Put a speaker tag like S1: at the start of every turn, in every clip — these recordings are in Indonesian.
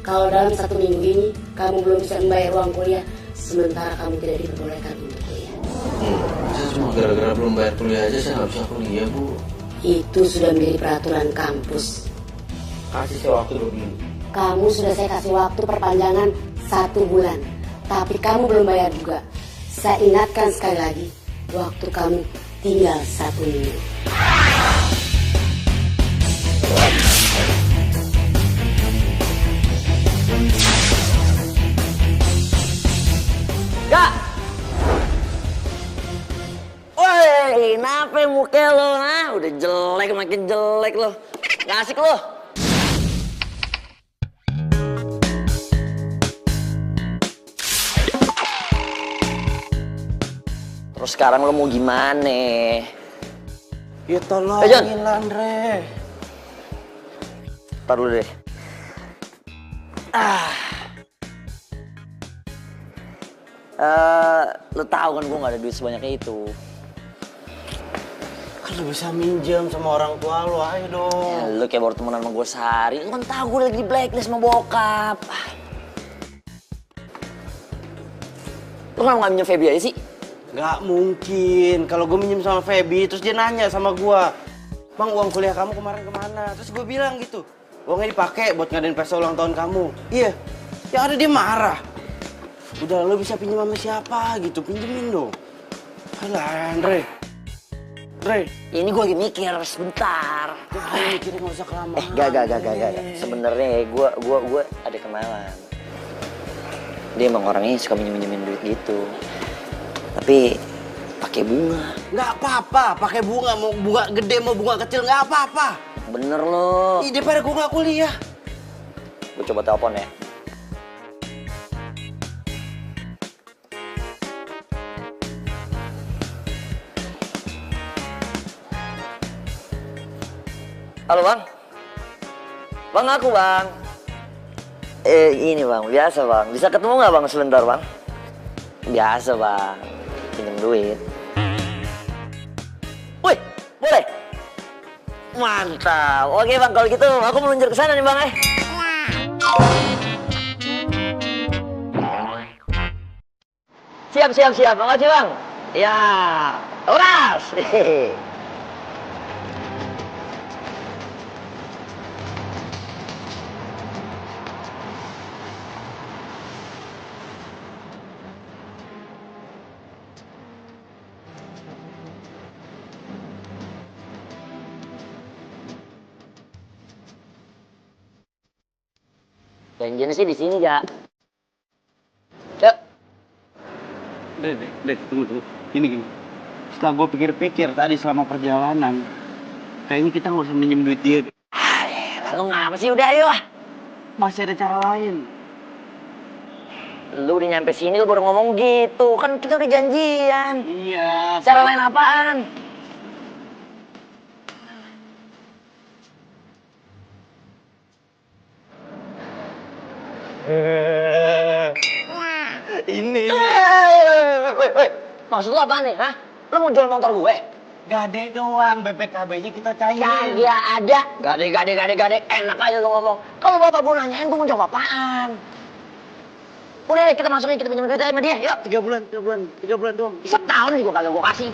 S1: Kalau dalam 1 minggu ini kamu belum bisa membayar uang kuliah, sementara kamu tidak diperbolehkan untuk kuliah.
S2: Saya cuma gara-gara belum bayar kuliah aja saya nggak bisa kuliah, Bu.
S1: Itu sudah menjadi peraturan kampus.
S2: Kasih saya waktu 2 minggu.
S1: Kamu sudah saya kasih waktu perpanjangan 1 bulan. Tapi kamu belum bayar juga. Saya ingatkan sekali lagi, waktu kamu tinggal 1 minggu.
S3: Kak! Woi, kenapa muka lo, ha? Udah jelek, makin jelek lo. Gak asik lo. Terus sekarang lo mau gimana?
S2: Ya tolongin lah, Andre.
S3: Ntar dulu deh. Lo tahu kan gue gak ada duit sebanyak itu.
S2: Kan lo bisa minjem sama orang tua lo, ayo dong.
S3: Ya, lo kayak baru temenan sama gue sehari. Lo kan tahu gue lagi di blacklist sama bokap. Lo kenapa gak minjem Feby aja sih?
S2: Gak mungkin. Kalau gue minjem sama Feby, terus dia nanya sama gue, Bang, uang kuliah kamu kemarin kemana? Terus gue bilang gitu, uangnya dipakai buat ngadain pesta ulang tahun kamu. Iya, yang ada dia marah. Udah, lo bisa pinjam sama siapa gitu, pinjemin dong. Alah, Andre.
S3: Ini gue lagi mikir sebentar.
S2: Mikirnya gak usah kelamaan.
S3: Gak. Sebenarnya gue ada kenalan. Dia emang orangnya suka minjemin duit gitu. Tapi pakai bunga.
S2: Nggak apa-apa, pakai bunga, mau bunga gede mau bunga kecil nggak apa-apa.
S3: Bener lo.
S2: Ih, daripada gue nggak kuliah.
S3: Gue coba telepon ya. Halo bang. Bang aku bang. Ini bang, biasa bang. Bisa ketemu nggak bang sebentar bang? Biasa bang. Pinjam duit. Wih, boleh? Mantap. Oke bang, kalau gitu aku meluncur ke sana nih bang. Siap. Makasih bang. Ya, uras. Janjian sih di sini, Jak. Yuk.
S4: Dek, tunggu. Gini. Setelah gue pikir-pikir tadi selama perjalanan, kayaknya kita nggak usah minjem duit dia.
S3: Lu ngapa sih? Udah, ayo.
S4: Masih ada cara lain.
S3: Lu udah nyampe sini, lu baru ngomong gitu. Kan kita udah janjian.
S4: Iya.
S3: Cara lain apaan?
S4: Ini.
S3: Woi. Maksud lu apa nih, hah? Lu mau jual motor gue?
S4: Gade doang, BPKB-nya kita cair.
S3: Kagak ada. Gade. Enak aja lu ngomong. Kalau bapak gue nanyain, gue mau jawab apaan? Udah, kita masukin, kita pinjam duit aja sama dia, yuk.
S4: 3 bulan doang.
S3: Setahun nih gue kagak gue kasih.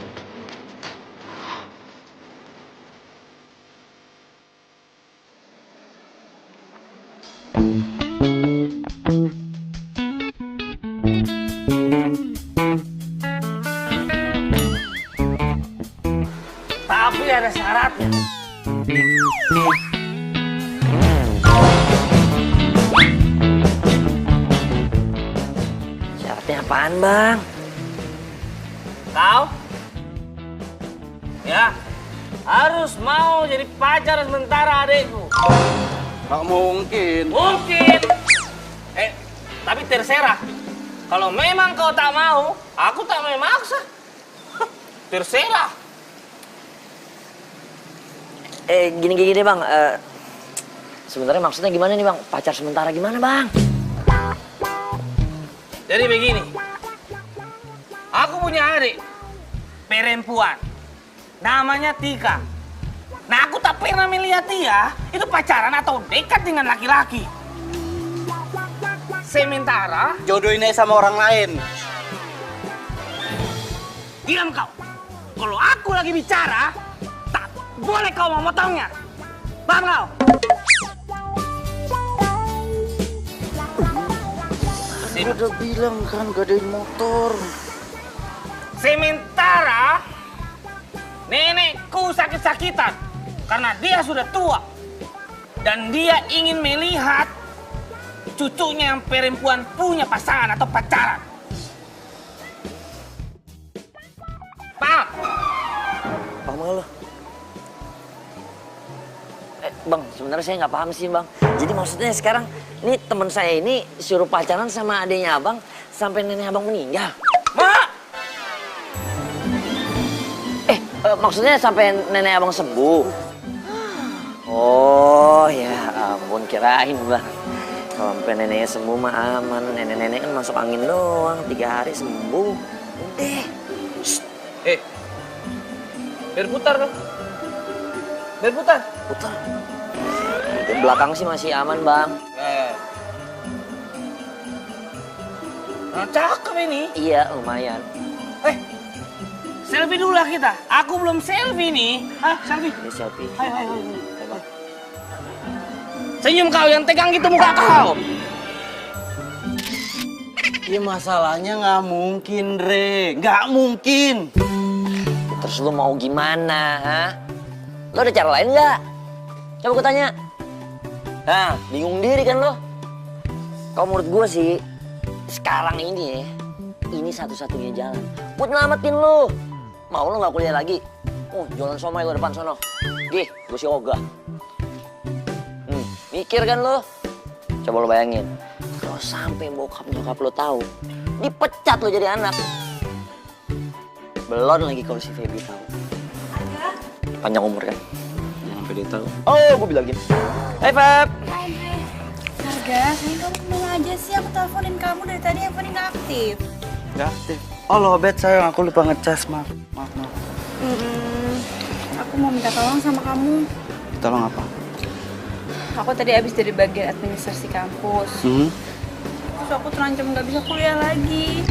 S3: Tapi ada syaratnya. Syaratnya apaan, Bang?
S5: Kau? Ya, harus mau jadi pacar sementara adekku.
S4: Gak mungkin.
S5: Mungkin. Tapi terserah. Kalau memang kau tak mau, aku tak memaksa. Terserah.
S3: Gini deh, Bang. Sebenarnya maksudnya gimana nih, Bang? Pacar sementara gimana, Bang?
S5: Jadi begini. Aku punya adik perempuan. Namanya Tika. Nah, aku tak pernah melihat dia itu pacaran atau dekat dengan laki-laki. Sementara,
S2: Jodohin aja sama orang lain.
S5: diam kau. Kalau aku lagi bicara, tak boleh kau memotongnya. Paham kau?
S2: Gue udah bilang kan gadain motor.
S5: Sementara, nenekku sakit-sakitan karena dia sudah tua. Dan dia ingin melihat cucunya yang perempuan punya pasangan atau pacaran. Paham?
S3: Paham gak lo? Bang, sebenarnya saya nggak paham sih bang. Jadi maksudnya sekarang, ini teman saya ini suruh pacaran sama adiknya abang sampai nenek abang meninggal.
S5: Mak!
S3: Maksudnya sampai nenek abang sembuh. Oh ya ampun, kirain bang. Kalau sampai neneknya sembuh mah aman. Nenek-nenek kan masuk angin doang, 3 hari sembuh. Udah.
S5: Berputar dong. Berputar.
S3: Putar. Di belakang sih masih aman bang.
S5: Nah, cakep ini.
S3: Iya lumayan.
S5: Selfie dulu lah kita. Aku belum selfie nih. Hah, selfie?
S3: Ini selfie.
S5: Hai. Senyum kau, yang tegang gitu muka kau.
S2: Ya masalahnya nggak mungkin, Dre. Nggak mungkin.
S3: Terus lu mau gimana, ha? Lo ada cara lain nggak? Coba gue tanya. Nah, bingung diri kan lo? Kalau menurut gue sih, sekarang ini ya, ini satu-satunya jalan buat nyelamatin lo. Mau lo nggak kuliah lagi? Oh, jualan somai lo depan sono. Gih, gue si Oga. Mikir kan lo? Coba lo bayangin, kalau sampai bokap nyokap lo tahu, dipecat lo jadi anak. Belum lagi kalau si Feby tahu. Panjang umur kan? Jangan sampai dia tahu. Oh, gue bilang gini. Hai Feb.
S6: Hai. Harga, sayang kamu kemana aja sih? Aku teleponin kamu dari tadi, handphone nggak aktif.
S2: Nggak aktif. Oh lobet sayang, aku lupa ngecas, maaf.
S6: Aku mau minta tolong sama kamu.
S2: Tolong apa?
S6: Aku tadi habis dari bagian administrasi kampus. Terus aku terancam nggak bisa kuliah lagi.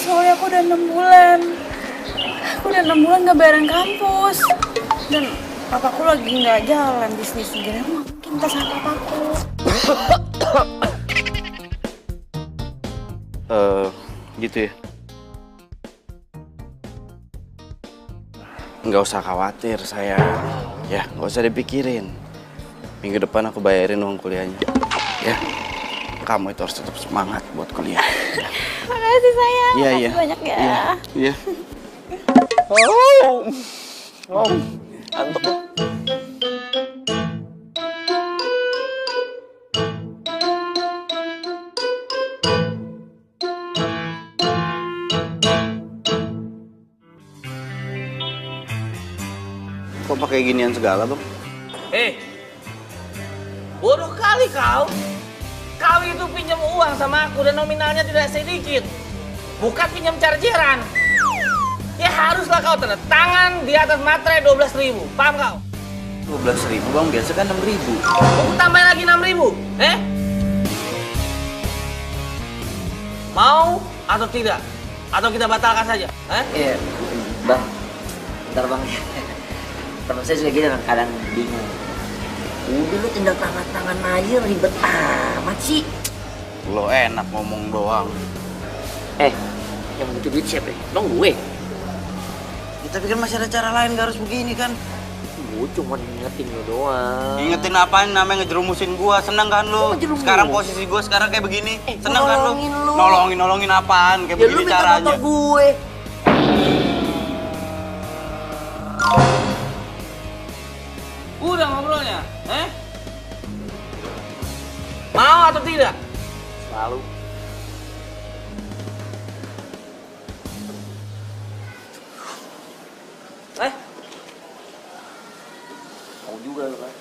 S6: Soalnya aku udah 6 bulan. Aku udah 6 bulan nggak bayaran kampus. Dan papaku lagi nggak jalan bisnis. Gimana aku mungkin minta sama papaku.
S2: Gitu ya. Nggak usah khawatir sayang. Ya, nggak usah dipikirin. Minggu depan aku bayarin uang kuliahnya. Ya, kamu itu harus tetap semangat buat kuliah.
S6: Makasih sayang.
S2: Iya.
S6: Makasih banyak ya.
S2: Iya.
S3: Antuk lo.
S2: Kok pakai ginian segala, Bang?
S5: Bodoh kali kau. Kau itu pinjam uang sama aku dan nominalnya tidak sedikit. Bukan pinjam chargeran. Ya haruslah kau tanda tangan di atas materai 12.000. Paham kau?
S2: 12.000, Bang. Biasa kan 6.000.
S5: Aku tambahin lagi 6.000. Mau atau tidak? Atau kita batalkan saja?
S3: Iya, bang. Bentar bang. Temen saya juga gitu kadang bingung. Udah lu tinggal tangan aja, ribet amat sih.
S2: Lo enak ngomong doang.
S3: Yang butuh duit siapa ya? Bang gue.
S2: Ya, tapi kan masih ada cara lain, gak harus begini kan?
S3: Gue cuma ngingetin lo doang.
S2: Ingetin apaan, namanya ngejerumusin gua. Seneng kan lu?
S3: Ngejerumus?
S2: Sekarang posisi gua sekarang kayak begini. Seneng
S3: gua
S2: kan lu?
S3: nolongin lu.
S2: Nolongin apaan? Kayak
S3: Ya lu
S2: begini
S3: minta
S2: caranya.
S3: motor gue.
S5: Udah ngobrolnya, Mau atau tidak?
S3: Selalu. Mau juga lu kan?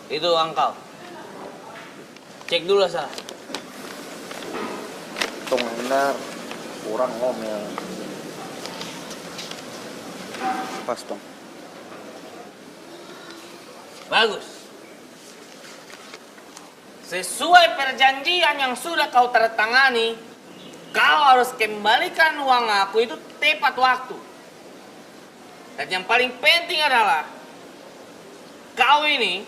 S5: Itu uang kau. Cek dulu sana.
S3: Tong benar, kurang ngomel.
S4: Pas dong.
S5: Bagus. Sesuai perjanjian yang sudah kau tanda tangani, kau harus kembalikan uang aku itu tepat waktu. Dan yang paling penting adalah, kau ini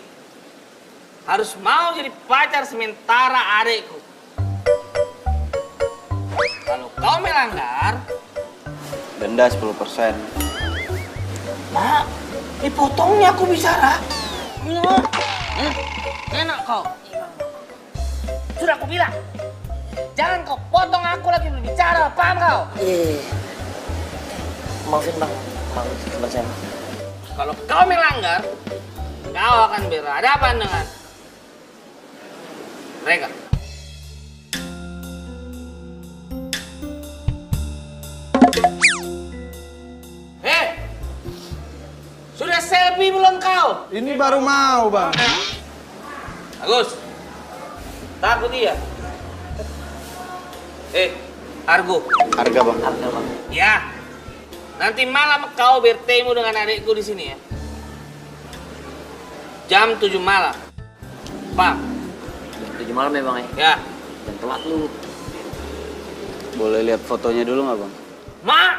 S5: harus mau jadi pacar sementara adekku. Kalau kau melanggar,
S4: Denda 10%.
S5: Mak, dipotongnya aku bicara. Enak kau. Sudah aku bilang, jangan kau potong aku lagi berbicara, paham kau?
S3: Iya. Maafin bang, teman saya.
S5: Kalau kau melanggar, kau akan berhadapan dengan mereka. Sudah selfie belum kau?
S7: Ini baru mau, Bang.
S5: Agus, takut dia. Argo.
S4: Harga bang.
S3: Harga bang.
S5: Ya, nanti malam kau bertemu dengan adikku di sini ya. Jam 7 malam. Pak.
S3: Jam 7 malam ya bang ya?
S5: Ya.
S3: Jam telat lu.
S4: Boleh lihat fotonya dulu nggak bang?
S5: Mak!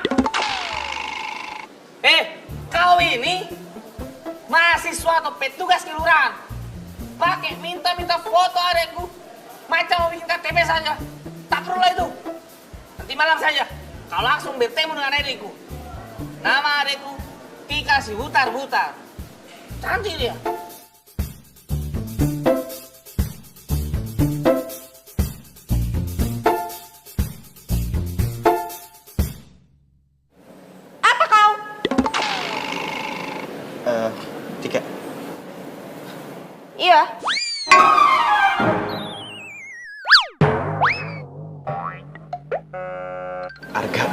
S5: Kau ini mahasiswa atau petugas kelurahan. Pakai minta foto adekku. Macam mau bikin KTP saja. Tak perlu lah itu. Nanti malam saja. Kau langsung bertemu dengan adekku. Nama adekku Tika si Butar-Butar. Cantik dia.
S4: Tika.
S6: Iya.
S4: Harga.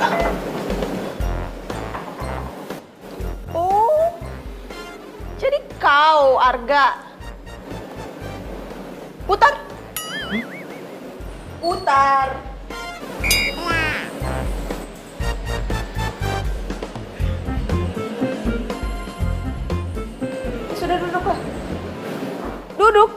S6: Oh, jadi kau Arga. Putar. Putar. Sudah duduklah. Duduk.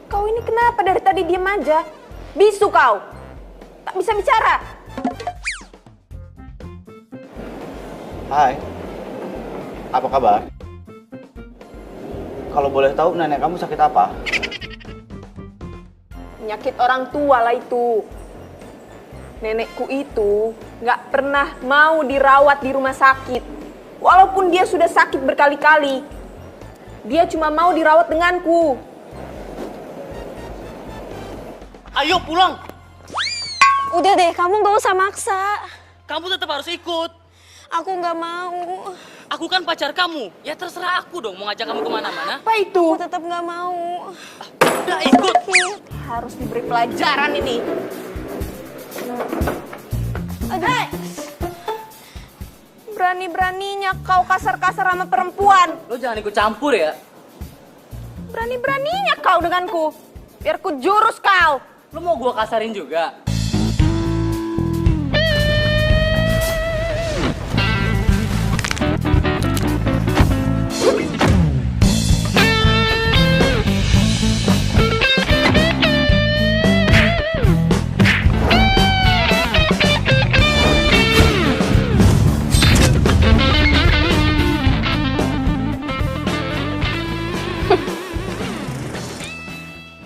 S6: Kau ini kenapa dari tadi diam aja? Bisu kau. Tak bisa bicara.
S4: Hai. Apa kabar? Kalau boleh tahu nenek kamu sakit apa?
S6: Penyakit orang tua lah itu. Nenekku itu nggak pernah mau dirawat di rumah sakit. Walaupun dia sudah sakit berkali-kali. Dia cuma mau dirawat denganku.
S8: Ayo pulang.
S9: Udah deh, kamu gak usah maksa.
S8: Kamu tetap harus ikut.
S9: Aku gak mau.
S8: Aku kan pacar kamu. Ya terserah aku dong mau ngajak kamu kemana-mana.
S6: Apa itu?
S9: Aku tetap gak mau.
S8: Udah ikut.
S6: Harus diberi pelajaran ini.
S9: Aduh.
S6: Berani-beraninya kau kasar-kasar sama perempuan.
S8: Lo jangan ikut campur ya.
S6: Berani-beraninya kau denganku. Biar ku jurus kau.
S8: Lo mau gua kasarin juga?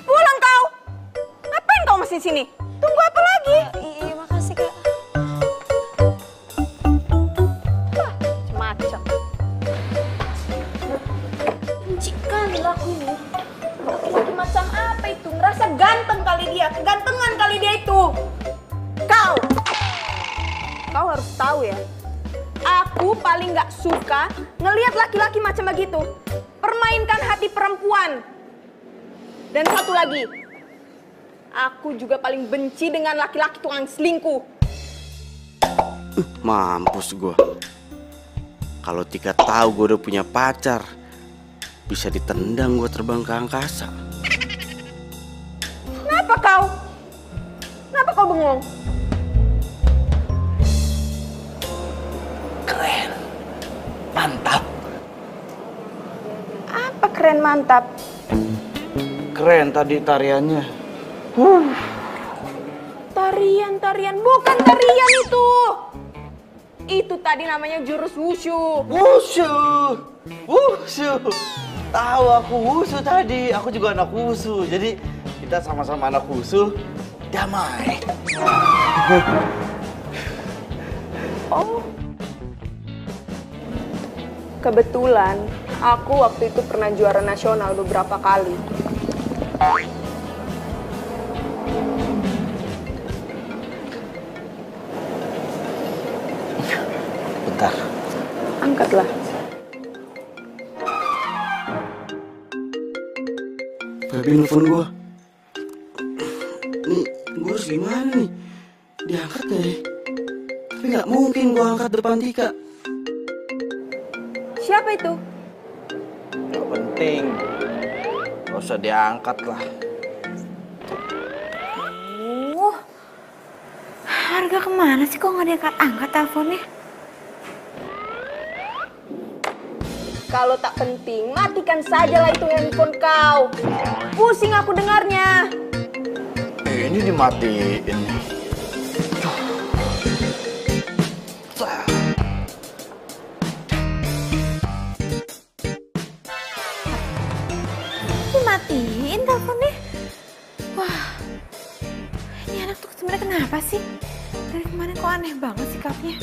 S6: Pulang kau. Ngapain kau masih di sini? Tunggu apa lagi?
S9: Iya, makasih Kak.
S6: Macam. Benci kali laku ini. Laki-laki macam apa itu? Ngerasa ganteng kali dia. Kegantengan kali dia itu. Kau harus tahu ya. Aku paling gak suka ngelihat laki-laki macam begitu. Permainkan hati perempuan. Dan satu lagi, Aku juga paling benci dengan laki-laki tukang selingkuh.
S2: Mampus gua. Kalau Tika tahu gua udah punya pacar, bisa ditendang gua terbang ke angkasa.
S6: Kenapa kau? Kenapa kau bengong?
S5: Keren. Mantap.
S6: Apa keren mantap?
S2: Keren tadi tariannya.
S6: Tarian, bukan tarian itu. Itu tadi namanya jurus wushu.
S2: Wushu. Tahu aku wushu tadi. Aku juga anak wushu. Jadi kita sama-sama anak wushu. Damai.
S6: Oh. Kebetulan aku waktu itu pernah juara nasional beberapa kali.
S2: Bentar.
S6: Angkatlah.
S2: Feby nelfon gua. Nih, gua harus gimana nih? Diangkat deh. Tapi nggak mungkin gua angkat depan Tika.
S6: Siapa itu?
S2: Gak penting. Gak usah diangkat lah.
S9: Harga kemana sih kok nggak diangkat teleponnya?
S6: Kalau tak penting, matikan sajalah itu handphone kau. Pusing aku dengarnya.
S2: Ini dimatiin.
S9: Dimatiin teleponnya. Wah, ini anak tuh sebenarnya kenapa sih? Dari kemarin kok aneh banget sikapnya.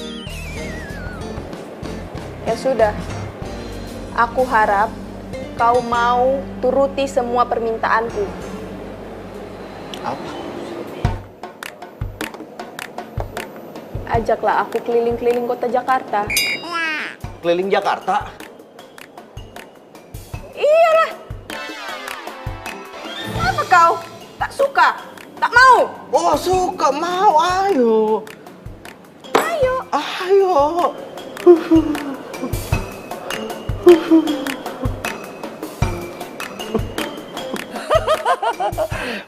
S6: Ya sudah. Aku harap kau mau turuti semua permintaanku.
S2: Apa?
S6: Ajaklah aku keliling-keliling kota Jakarta.
S2: Keliling Jakarta?
S6: Iyalah. Apa kau? Tak suka? Tak mau?
S2: Oh suka, mau, ayo.
S6: Ayo.
S2: Ayo.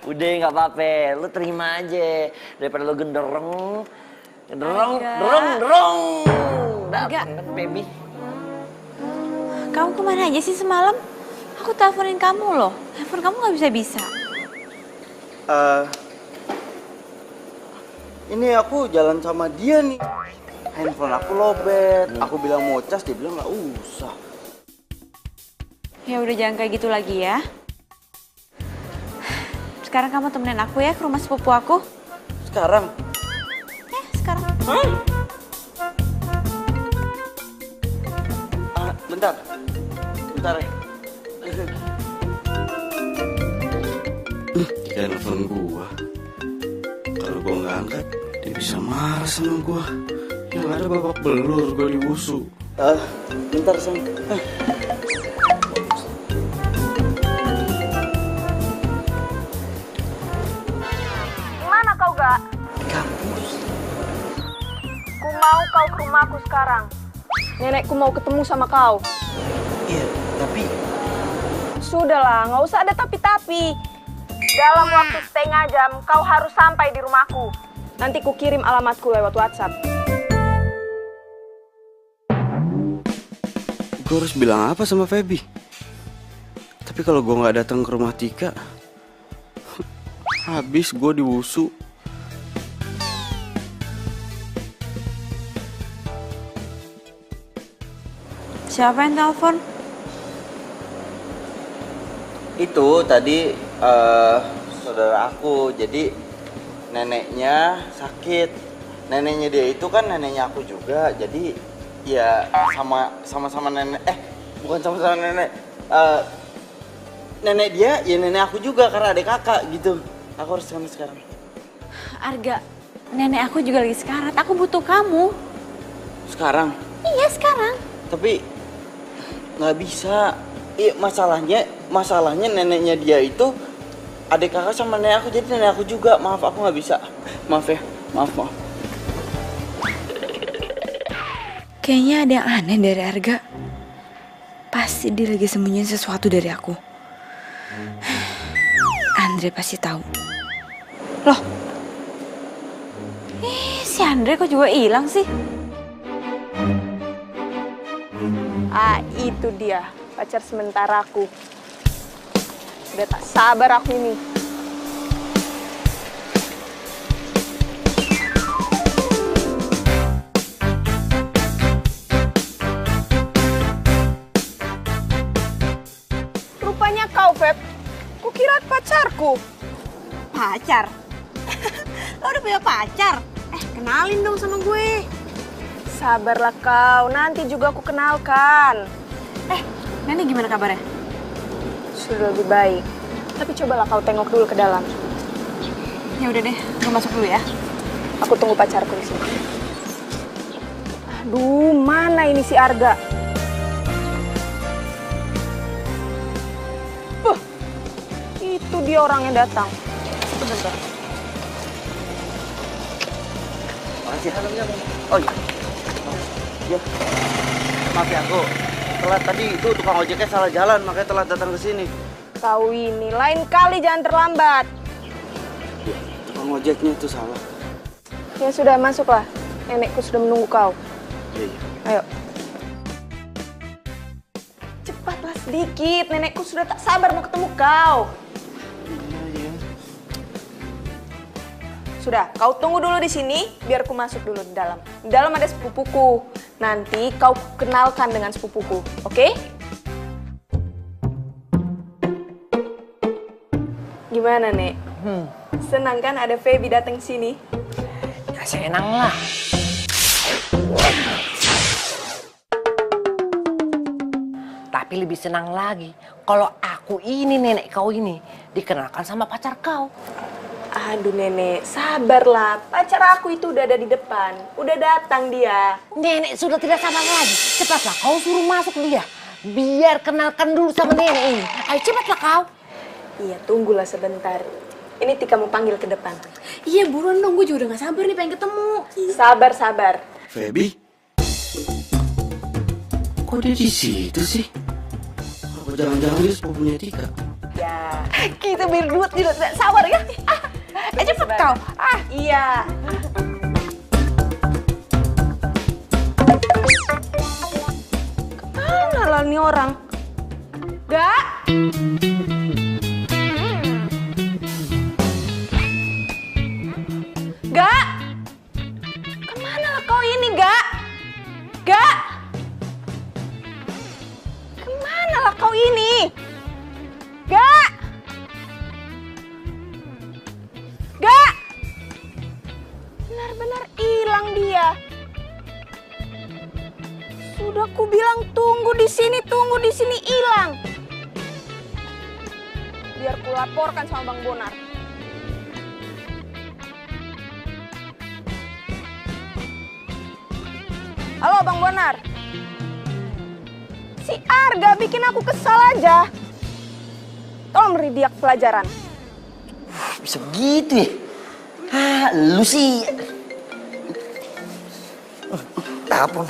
S3: Udah nggak apa-apa, lu terima aja daripada lu genderong.
S9: Agak.
S3: Datang baby.
S9: Kamu kemana aja sih semalam? Aku teleponin kamu loh. Telepon kamu nggak bisa-bisa.
S2: Ini aku jalan sama dia nih. Handphone aku lobet. Aku bilang mau cas, dia bilang nggak usah.
S9: Ya udah jangan kayak gitu lagi ya. Sekarang kamu temenin aku ya ke rumah sepupu aku.
S2: Sekarang?
S9: Sekarang.
S2: Bentar. Bentar ya. Dia nelfon gua. Kalau gua nggak angkat, dia bisa marah sama gua. Yang ada babak belur gua di wushu. Bentar sayang.
S6: Gimana kau, Gak?
S2: Di kampus.
S6: Ku mau kau ke rumahku sekarang. Nenekku mau ketemu sama kau.
S2: Iya, tapi
S6: Sudahlah, nggak usah ada tapi-tapi. Dalam waktu setengah jam, kau harus sampai di rumahku. Nanti ku kirim alamatku lewat WhatsApp.
S2: gue harus bilang apa sama Feby? Tapi kalau gue nggak datang ke rumah Tika, habis gue di wushu.
S9: Siapa yang telepon?
S2: Itu tadi saudara aku, jadi neneknya sakit. Neneknya dia itu kan neneknya aku juga, jadi ya sama-sama nenek. Bukan sama-sama nenek. Nenek dia ya nenek aku juga karena adik kakak gitu. Aku harus sana sekarang.
S9: Arga, nenek aku juga lagi sekarat. Aku butuh kamu.
S2: Sekarang?
S9: Iya sekarang.
S2: Tapi nggak bisa. Masalahnya neneknya dia itu adik kakak sama nenek aku, jadi nenek aku juga. Maaf, aku nggak bisa. Maaf ya, maaf.
S9: Kayaknya ada yang aneh dari Arga. Pasti dia lagi sembunyiin sesuatu dari aku. Andre pasti tahu. Loh, si Andre kok juga hilang sih?
S6: Ah, itu dia pacar sementara aku. Udah tak sabar aku ini. Rupanya kau, Feb. Kukira pacarku.
S7: Pacar? Lo udah punya pacar? Kenalin dong sama gue.
S6: Sabarlah kau, nanti juga aku kenalkan.
S7: Nenek gimana kabarnya?
S6: Sudah lebih baik. Tapi cobalah kau tengok dulu ke dalam.
S7: Ya udah deh, gue masuk dulu ya.
S6: Aku tunggu pacarku di sini. Aduh, mana ini si Arga? Itu dia orang yang datang. Sebentar.
S2: Makasih. Oh iya. Ya. Maaf ya, aku telat tadi. Itu tukang ojeknya salah jalan, makanya telat datang ke sini.
S6: Kau ini lain kali jangan terlambat.
S2: Ya, tukang ojeknya itu salah.
S6: Ya sudah, masuklah. Nenekku sudah menunggu kau.
S2: Iya.
S6: Ayo. Cepatlah sedikit, nenekku sudah tak sabar mau ketemu kau.
S2: Iya.
S6: Sudah, kau tunggu dulu di sini, biar aku masuk dulu di dalam. Di dalam ada sepupuku. Nanti kau kenalkan dengan sepupuku, oke? Gimana, Nek? Senang kan ada Feby datang sini?
S3: Ya senang lah. Tapi lebih senang lagi kalau aku ini nenek kau ini dikenalkan sama pacar kau.
S6: Aduh Nenek, sabarlah. Pacar aku itu udah ada di depan. Udah datang dia.
S3: Nenek sudah tidak sabar lagi. Cepatlah kau suruh masuk dia. Biar kenalkan dulu sama nenek ini. Ayo cepatlah kau.
S6: Iya, tunggulah sebentar. Ini Tika mau panggil ke depan.
S7: Iya buruan dong, gue juga udah gak sabar nih pengen ketemu.
S6: Sabar.
S2: Feby? Kok dia di situ sih? Apa jangan-jangan dia sepupunya Tika?
S6: Ya.
S7: Kita berdua tidak sabar ya. Cepet kau.
S6: Iya. Kemana lah nih orang? Gak? Gak? Kemana lah kau ini, Gak? Gak? Kemana lah kau ini? Gak? Gak? Benar-benar hilang dia. Sudah ku bilang tunggu di sini hilang. Biar ku laporkan sama Bang Bonar. Halo Bang Bonar. Si Arga bikin aku kesal aja. Tolong beri dia pelajaran.
S3: Bisa begitu ya? Lu sih. Telepon.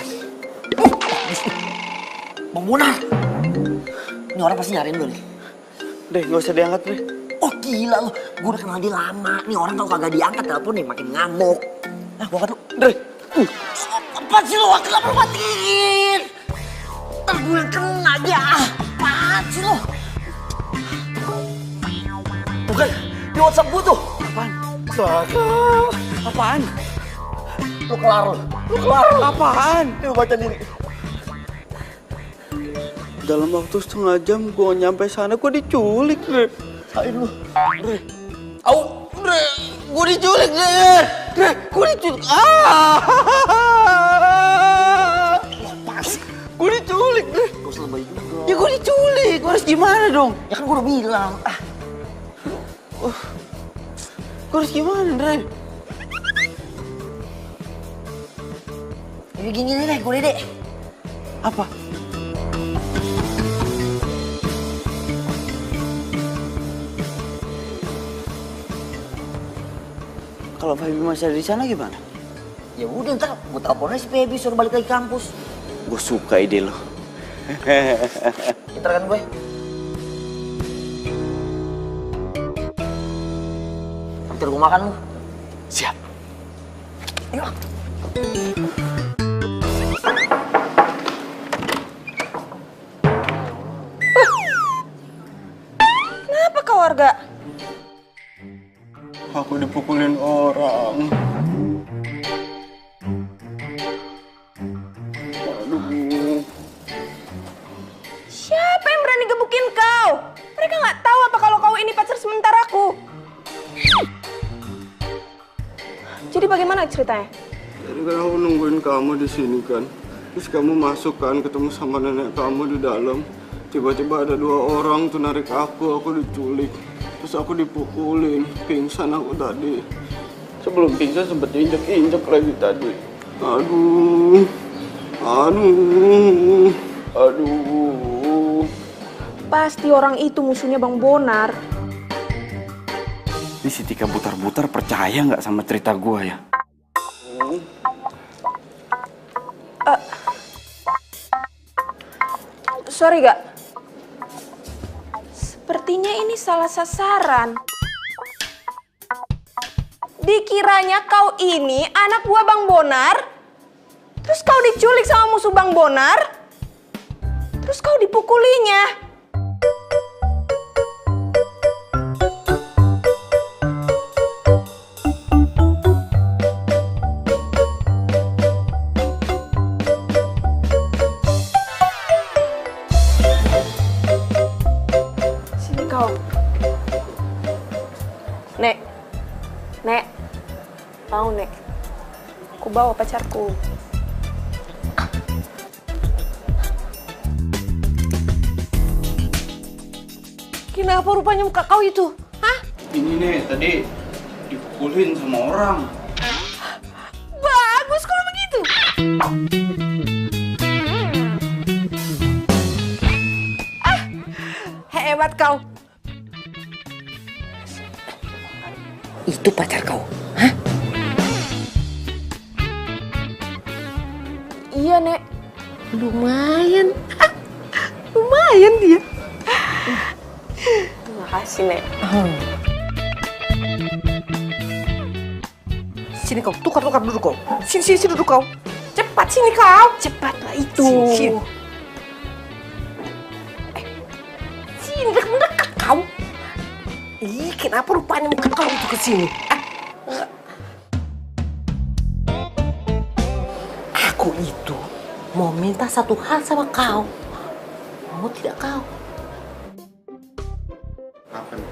S3: Bang Bonar. Ini orang pasti nyariin lu nih.
S2: Deh, gak usah diangkat, Deh.
S3: Oh gila lu, gue udah kenal dia lama. Nih orang kalau kagak diangkat telepon nih makin ngamuk. Gua angkat lu.
S2: Deh.
S3: Apa sih lu? Kenapa lu matiin? Ntar gue yang kena dia. Apaan sih lu? Bukan, di WhatsApp gue tuh.
S2: Apaan? Apaan?
S3: Lu kelar lu.
S2: Apaan?
S3: Lu baca diri.
S2: Dalam waktu setengah jam gue nyampe sana, gue diculik, Dre.
S3: Ayo lu.
S2: Dre. Au, Dre. Gue diculik, Dre. Dre, gue diculik.
S3: Lepas.
S2: Gue diculik, Dre.
S3: Gue usah lebay juga.
S2: Ya gue diculik, gue harus gimana dong?
S3: Ya kan gue udah bilang.
S2: Gue harus gimana, Dre?
S3: Ya gini deh, gue deh.
S2: Apa? Kalau Feby masih ada di sana gimana?
S3: Ya udah ntar gue teleponnya si Feby suruh balik lagi kampus.
S2: Gue suka ide lo.
S3: Pinter kan gue? Nanti gue makan lu.
S2: Siap.
S3: Ayo.
S6: Kenapa kau Warga?
S4: Aku dipukulin orang. Aduh.
S6: Siapa yang berani gebukin kau? Mereka nggak tahu apa kalau kau ini pacar sementara aku. Jadi bagaimana ceritanya?
S4: Jadi kan aku nungguin kamu di sini kan. Terus kamu masuk kan, ketemu sama nenek kamu di dalam. Tiba-tiba ada 2 orang tuh narik aku diculik. Terus aku dipukulin, pingsan aku tadi. Sebelum pingsan sempet injek lagi tadi. Aduh.
S6: Pasti orang itu musuhnya Bang Bonar.
S4: Ini si Tika butar-butar percaya nggak sama cerita gua ya?
S6: Sorry gak? Sepertinya ini salah sasaran. Dikiranya kau ini anak buah Bang Bonar, terus kau diculik sama musuh Bang Bonar, terus kau dipukulinya. Sini kau. Nek, mau Nek? Aku bawa pacarku. Kenapa rupanya muka kau itu? Hah?
S4: Ini nih tadi dipukulin sama orang.
S6: Bagus kalau begitu. Hebat kau.
S3: Itu pacar kau? Hah?
S6: Iya, Nek. Lumayan. Lumayan dia. Terima kasih, Nek. Sini kau, tukar duduk kau. Sini duduk kau. Cepat sini kau. Cepatlah itu. Sini. Sini mendekat kau. Ih, kenapa rupanya muka kau itu ke sini? Aku itu mau minta satu hal sama kau. Mau tidak kau?
S4: Apa nih?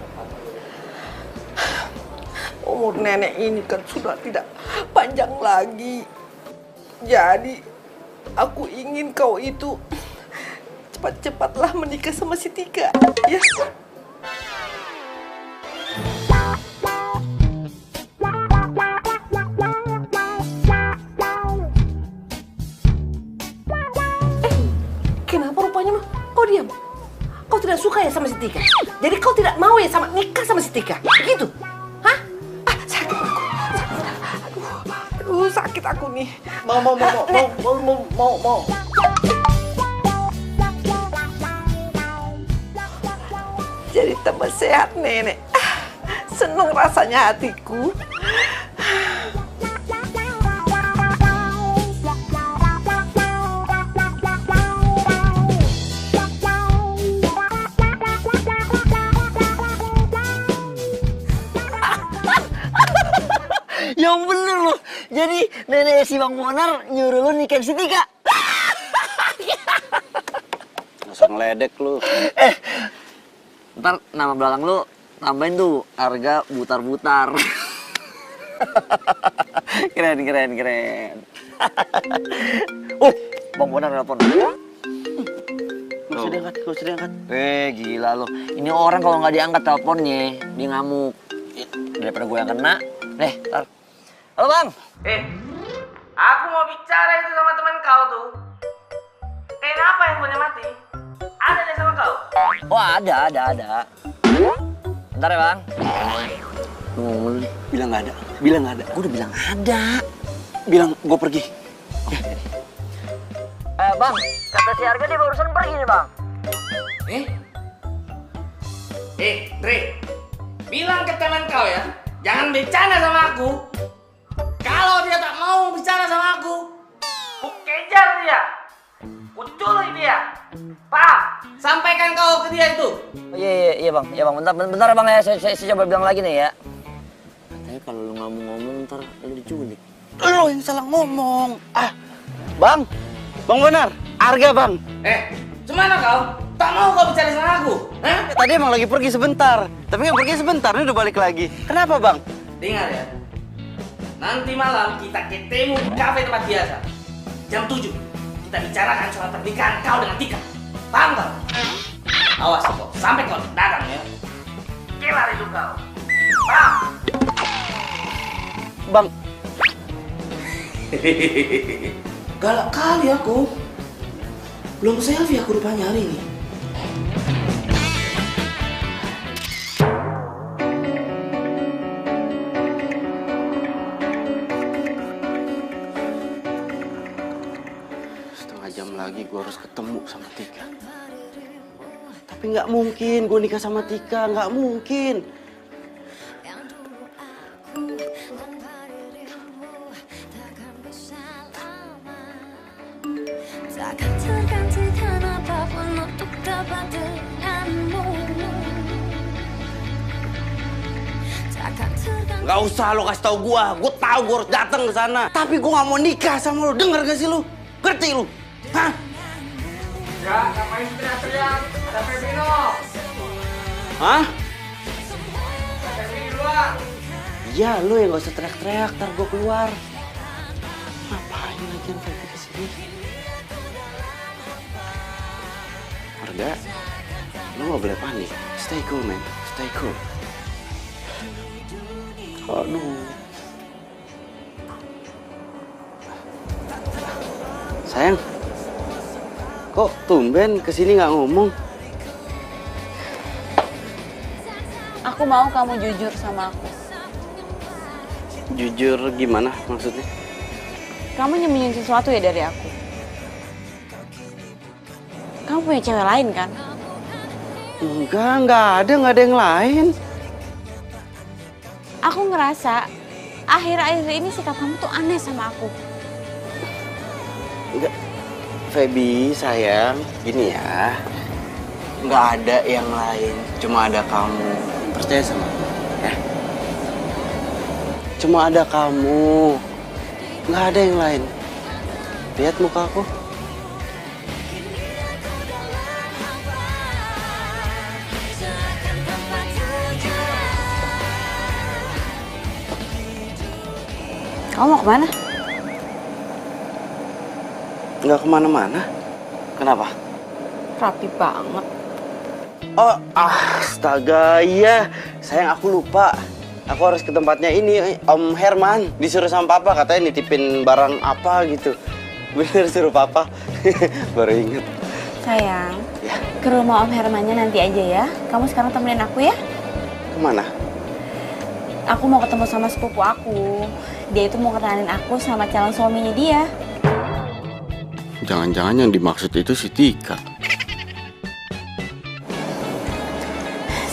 S6: Umur nenek ini kan sudah tidak panjang lagi. Jadi aku ingin kau itu cepat-cepatlah menikah sama si Tika, ya. Kenapa rupanya kau diam? Kau tidak suka ya sama si Tika? Jadi kau tidak mau ya sama nikah sama si Tika? Begitu? Hah? Sakit aku. Aduh, sakit aku nih.
S2: Mau.
S6: Jadi tambah sehat nenek. Seneng rasanya hatiku.
S3: Yang bener loh. Jadi nenek si Bang Bonar nyuruh lu nikahin si Tika.
S2: Langsung ngeledek lu.
S3: Ntar nama belakang lu tambahin tuh harga butar-butar. Keren. Bang Bonar nelfon.
S2: Gak usah diangkat.
S3: Gila lo. Ini orang kalau nggak diangkat teleponnya, dia ngamuk. Daripada gue yang kena. Ntar. Halo Bang.
S5: Aku mau bicara itu sama teman kau tuh. Kenapa handphonenya mati? Ada deh sama kau?
S3: Oh ada. Bentar ya Bang. Ngomong.
S2: Bilang nggak ada. Bilang nggak ada.
S3: Gue udah bilang ada.
S2: Bilang gue pergi.
S3: Bang, kata si Arga dia barusan pergi nih, Bang.
S5: Dre, bilang ke teman kau ya, jangan bicara sama aku. Kalau dia tak mau bicara sama aku, ku kejar dia, ku culik dia. Paham? Sampaikan kau ke dia itu.
S3: Iya bang, bentar bang ya, saya coba bilang lagi nih ya. Katanya kalau lu ngomong-ngomong ntar lu diculik.
S2: Lo yang salah ngomong. Bang benar, Arga bang.
S5: Semana kau? Tak mau kau bicara sama aku?
S2: Tadi emang lagi pergi sebentar, tapi nggak pergi sebentar, ini udah balik lagi. Kenapa bang?
S5: Dengar ya, nanti malam kita ketemu di kafe tempat biasa. Jam 7, kita bicarakan soal pernikahan kau dengan Tika. Paham kau? Awas kau, sampai kau datang ya. Kelar itu kau. Paham?
S2: Bang.
S5: Galak kali aku. Belum selfie aku rupanya hari ini.
S2: Setengah jam lagi gue harus ketemu sama Tika. Tapi nggak mungkin gue nikah sama Tika, nggak mungkin. Gak usah lo kasih tau gue tahu gue harus datang ke sana. Tapi gue gak mau nikah sama lo, denger gak sih lo? Ngerti lo? Hah?
S5: Ya, ngapain teriak-teriak? Ada Pepino.
S2: Hah?
S5: Ada Pepino di luar.
S2: Iya, lo yang gak usah teriak-teriak, ntar gue keluar. Ngapain lagi yang Pepi kesini? Arga, lo gak boleh panik. Stay cool, man. Stay cool. Aduh. Sayang, kok tumben kesini nggak ngomong?
S9: Aku mau kamu jujur sama aku.
S2: Jujur gimana maksudnya?
S9: Kamu nyembunyiin sesuatu ya dari aku. Kamu punya cewek lain kan?
S2: Nggak ada yang lain.
S9: Aku ngerasa akhir-akhir ini sikap kamu tuh aneh sama aku.
S2: Enggak, Feby sayang, gini ya. Nggak ada yang lain, cuma ada kamu. Percaya sama aku, ya. Cuma ada kamu, nggak ada yang lain. Lihat muka aku.
S9: Kamu mau kemana?
S2: Nggak kemana-mana. Kenapa?
S9: Rapi banget.
S2: Oh, astaga, iya. Sayang, aku lupa. Aku harus ke tempatnya ini, Om Herman. Disuruh sama Papa, katanya nitipin barang apa gitu. Bener suruh Papa. Baru inget.
S9: Sayang,
S2: Ya.
S9: ke rumah Om Hermannya nanti aja ya. Kamu sekarang temenin aku ya.
S2: Kemana?
S9: Aku mau ketemu sama sepupu aku. Dia itu mau kenalin aku sama calon suaminya dia.
S2: Jangan-jangan yang dimaksud itu si Tika.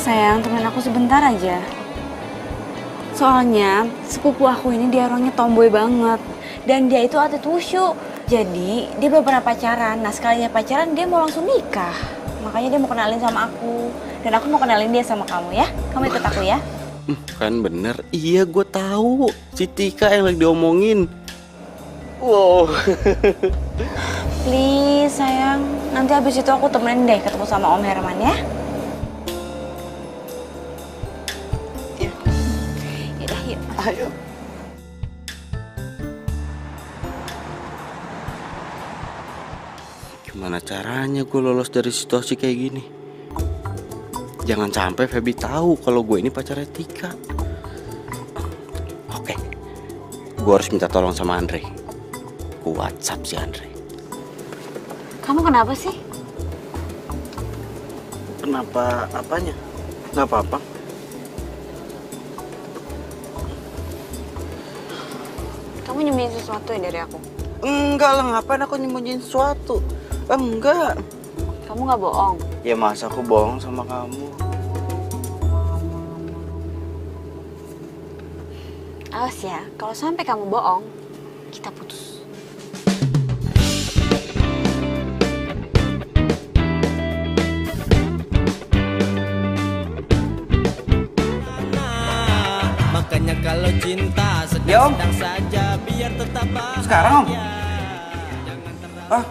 S9: Sayang, temen aku sebentar aja. Soalnya sepupu aku ini dia orangnya tomboy banget. Dan dia itu atlet wushu. Jadi dia belum pernah pacaran. Nah sekalinya pacaran dia mau langsung nikah. Makanya dia mau kenalin sama aku. Dan aku mau kenalin dia sama kamu ya. Kamu ikut aku ya.
S2: Kan bener, iya gue tahu si Tika yang lagi diomongin. Wow.
S9: Please sayang, nanti habis itu aku temenin deh ketemu sama Om Herman ya.
S2: Iya.
S9: Yaudah yuk.
S2: Ayo. Gimana caranya gue lolos dari situasi kayak gini? Jangan sampai Feby tahu kalau gue ini pacarnya Tika. Oke, gue harus minta tolong sama Andre. Gue WhatsApp si Andre.
S9: Kamu kenapa sih?
S2: Kenapa apanya? Nggak apa-apa.
S9: Kamu nyembunyiin sesuatu ya dari aku?
S2: Enggak lah, ngapain aku nyembunyiin sesuatu? Enggak.
S9: Kamu nggak bohong?
S2: Ya masa aku bohong sama kamu?
S9: Awas ya, kalau sampai kamu bohong, kita putus.
S10: Makanya kalau cinta sedang saja biar tetap bahagia.
S2: Sekarang Om? Ah,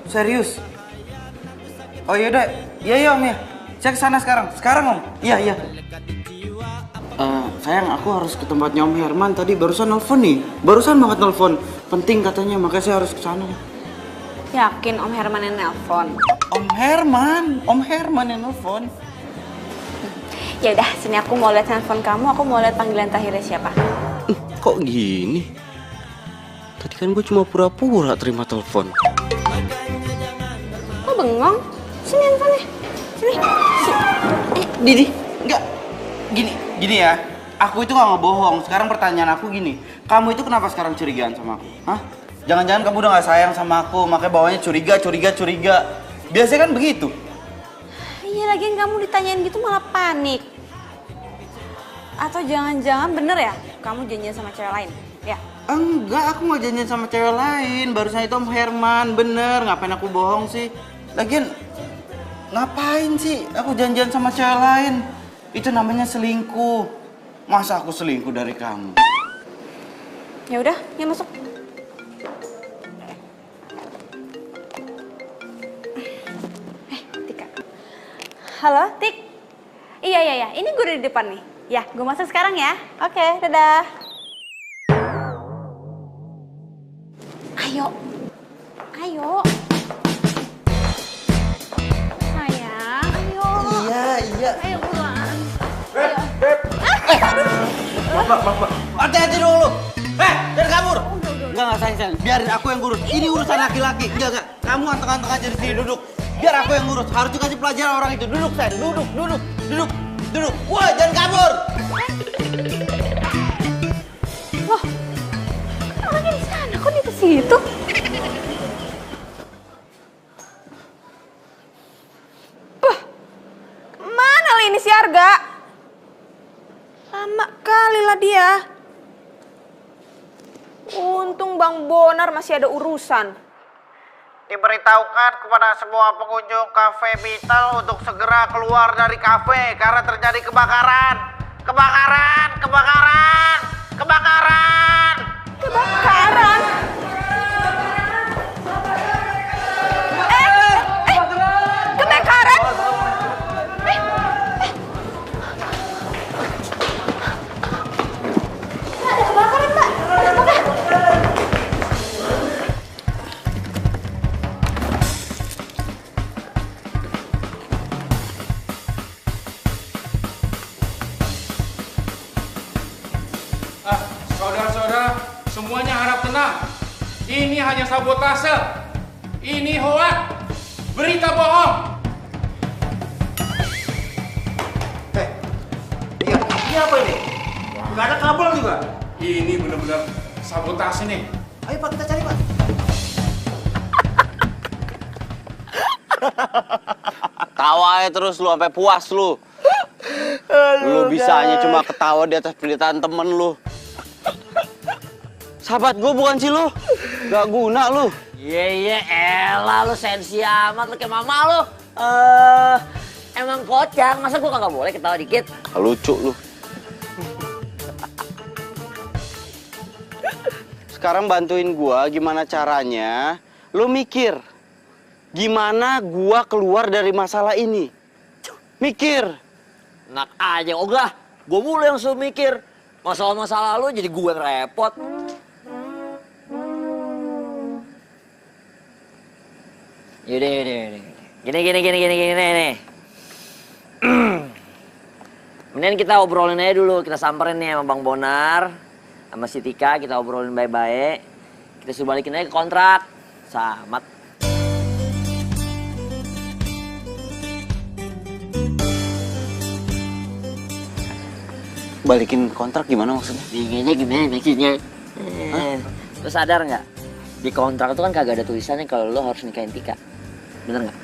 S2: serius? Oh yaudah, iya Om ya. Saya kesana sekarang Om. Iya. Sayang, aku harus ke tempatnya Om Herman. Tadi barusan nelfon nih. Barusan banget nelfon. Penting katanya, makanya saya harus kesana.
S9: Yakin Om Herman yang nelpon?
S2: Om Herman yang nelfon.
S9: Ya udah, sini aku mau lihat handphone kamu. Aku mau lihat panggilan terakhirnya siapa.
S2: Kok gini? Tadi kan gue cuma pura-pura terima telepon.
S9: Kok bengong? Sini handphonenya. Sini.
S2: Didi, enggak. Gini ya. Aku itu gak ngebohong. Sekarang pertanyaan aku gini. Kamu itu kenapa sekarang curigaan sama aku? Hah? Jangan-jangan kamu udah gak sayang sama aku, makanya bawanya curiga. Biasanya kan begitu.
S9: Iya, lagian kamu ditanyain gitu malah panik. Atau jangan-jangan bener ya? Kamu janjian sama cewek lain? Ya?
S2: Enggak, aku gak janjian sama cewek lain. Barusan itu Om Herman, bener. Ngapain aku bohong sih? Lagian, ngapain sih aku janjian sama cewek lain? Itu namanya selingkuh. Masa aku selingkuh dari kamu?
S9: Ya udah, ya masuk. Tika. Halo, Tik. Iya. Ini gue udah di depan nih. Ya, gue masuk sekarang ya. Oke, dadah. Ayo. Sayang, ayo.
S2: Iya.
S9: Ayo buruan.
S2: Bapak. Hati-hati dulu. Jangan kabur. Enggak sayang. Biarin aku yang ngurus. Ini urusan laki-laki. Enggak. Kamu anteng-anteng aja di sini duduk. Biar aku yang ngurus. Harus dikasih pelajaran orang itu. Duduk, sayang. Duduk. Wah, jangan kabur.
S9: Wah, orangnya di sana. Kok dia ke situ? Kemana lah ini si Arga? Lama kali lah dia. Untung Bang Bonar masih ada urusan.
S2: Diberitahukan kepada semua pengunjung Cafe Vital untuk segera keluar dari kafe karena terjadi kebakaran. Kebakaran.
S6: Kebakaran?
S9: Ada kebakaran, Mbak.
S11: Saudara-saudara, semuanya harap tenang. Ini hanya sabotase. Ini hoak. Berita bohong.
S2: Ini apa ini? Nggak ada kabel juga.
S11: Ini benar-benar sabotase nih.
S2: Ayo Pak, kita cari Pak. Tawa aja terus lu sampai puas lu. Lu bisanya cuma ketawa di atas penderitaan temen lu. Sahabat gue bukan sih lu. Gak guna lu.
S3: Iya, elah lu sensi amat lu kayak mama lu. Emang kocak, masa gua kagak boleh ketawa dikit?
S2: Lucu lu. Sekarang bantuin gua gimana caranya. Lu mikir. Gimana gua keluar dari masalah ini? Mikir.
S3: Enak aja, ogah. Gua mulu yang suruh mikir. Masalah-masalah lu jadi gua yang repot. Yaudah. Gini. Mendingan kita obrolin aja dulu. Kita samperin nih sama Bang Bonar. Sama si Tika, kita obrolin baik-baik. Kita suruh balikin aja ke kontrak. Samat.
S2: Balikin kontrak gimana maksudnya?
S3: Gimana maksudnya? Lo sadar nggak? Di kontrak itu kan kagak ada tulisannya kalau lo harus nikahin Tika. Bener nggak?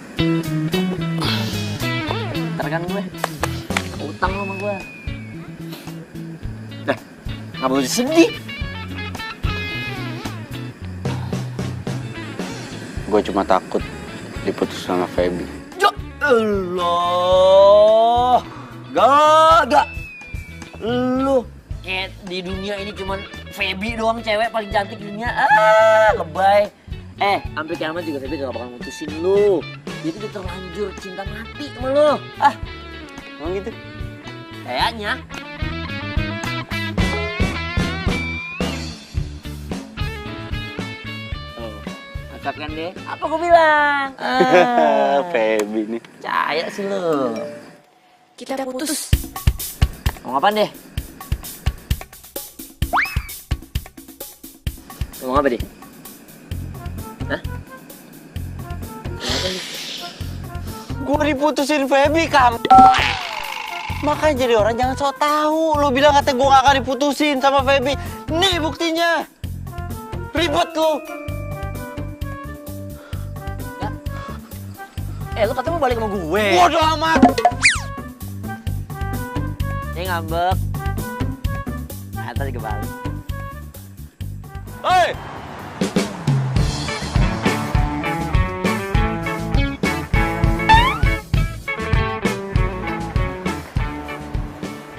S3: Ntar kan gue utang lo sama gue. Dah, nggak boleh sedih.
S4: Gue cuma takut diputus sama Feby.
S3: Ya Allah, gak. Lu kayak di dunia ini cuman Feby doang cewek paling cantik di dunia. Lebay. Sampai kiamat juga Feby gak bakal mutusin lu. Dia tuh udah terlanjur cinta mati sama lu.
S4: Emang gitu?
S3: Kayaknya. Cocok kan deh? Apa gue bilang?
S4: Feby nih.
S3: Percaya sih lu.
S9: Kita putus.
S3: Ngomong apaan deh? Ngomong apa deh? Hah? Ngomong apa nih?
S2: Gue diputusin Feby, Kam. Makanya jadi orang jangan sok tahu. Lo bilang katanya gue gak akan diputusin sama Feby. Nih buktinya. Ribet lo.
S3: Lu katanya mau balik sama gue.
S2: Bodoh amat.
S3: Dia ngambek. Tadi kebalik.
S2: Hei!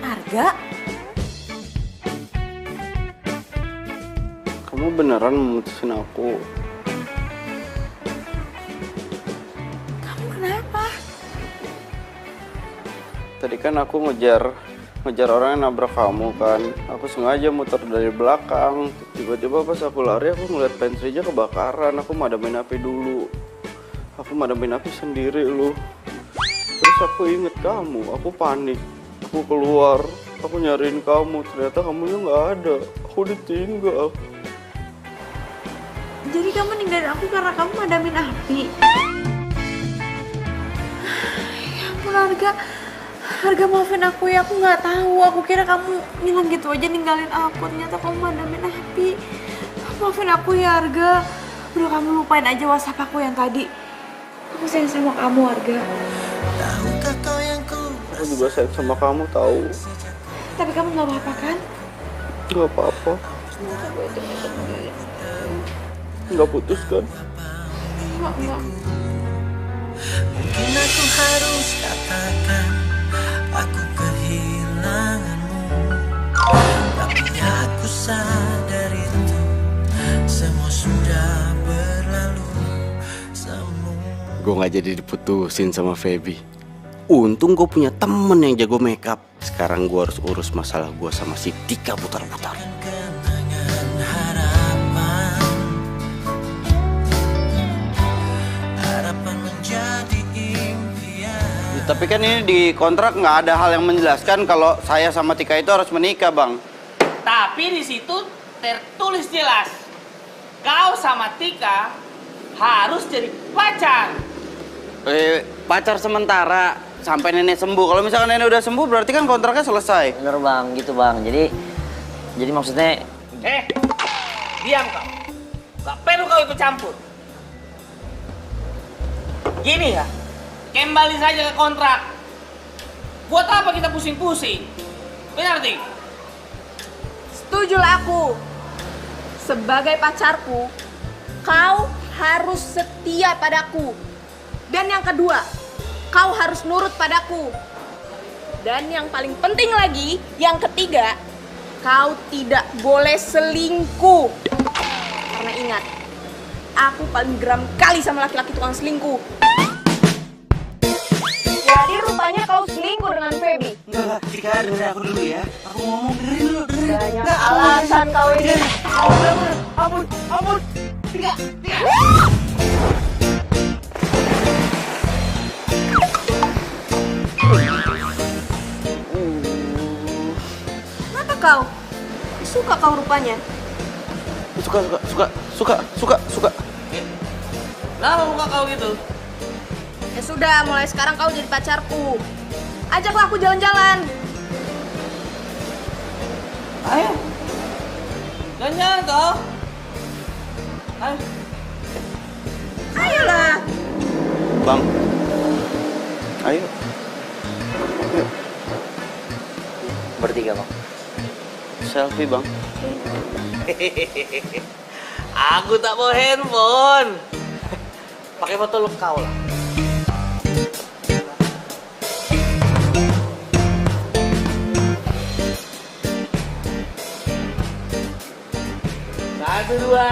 S9: Arga?
S4: Kamu beneran memutusin aku?
S9: Kamu kenapa?
S4: Tadi kan aku ngejar orang yang nabrak kamu kan. Aku sengaja muter dari belakang. Tiba-tiba pas aku lari aku ngeliat pantry-nya kebakaran. Aku madamin api dulu. Aku madamin api sendiri lu. Terus aku inget kamu. Aku panik. Aku keluar. Aku nyariin kamu. Ternyata kamunya nggak ada. Aku ditinggal.
S9: Jadi kamu ninggalin aku karena kamu madamin api? Ya ampun Arga. Arga maafin aku ya, aku nggak tahu. Aku kira kamu ngilang gitu aja ninggalin aku. Ternyata kamu madamin api. Maafin aku ya Arga. Udah kamu lupain aja WhatsApp aku yang tadi. Aku sayang sama kamu Arga.
S4: Aku juga sayang sama kamu tahu.
S9: Tapi kamu nggak apa-apa kan?
S4: Nggak apa-apa. Nggak putus kan?
S9: Enggak.
S10: Mungkin aku harus katakan aku kehilanganmu, tapi aku sadar itu semua sudah berlalu.
S2: Gue gak jadi diputusin sama Feby. Untung gue punya temen yang jago makeup. Sekarang gue harus urus masalah gue sama si Tika putar-putar. Tapi kan ini di kontrak nggak ada hal yang menjelaskan kalau saya sama Tika itu harus menikah, Bang.
S5: Tapi di situ tertulis jelas, kau sama Tika harus jadi pacar.
S2: Pacar sementara sampai nenek sembuh. Kalau misalkan nenek udah sembuh berarti kan kontraknya selesai.
S3: Bener Bang, gitu Bang. Jadi maksudnya...
S5: Diam kau. Gak perlu kau ikut campur. Gini ya, kembali saja ke kontrak. Buat apa kita pusing-pusing? Benar, Ting?
S6: Setujulah aku. Sebagai pacarku, kau harus setia padaku. Dan yang kedua, kau harus nurut padaku. Dan yang paling penting lagi, yang ketiga, kau tidak boleh selingkuh. Karena ingat, aku paling geram kali sama laki-laki tukang selingkuh. Jadi rupanya kau selingkuh dengan Feby?
S2: Enggak, Tika dengerin aku dulu ya. Aku ngomong, dengerin dulu.
S6: Banyak alasan kau ini.
S2: Ampun. Tika.
S6: Kenapa kau? Suka kau rupanya?
S2: Suka.
S5: Kenapa muka kau gitu?
S6: Ya sudah, mulai sekarang kau jadi pacarku. Ajaklah aku jalan-jalan.
S5: Ayo. Jalan-jalan kau? Ayo.
S7: Ayolah.
S2: Bang. Ayo. Yuk.
S3: Bertiga, Bang.
S2: Selfie, Bang.
S5: Aku tak bawa handphone. Pakai foto lu kau lah. Satu, dua.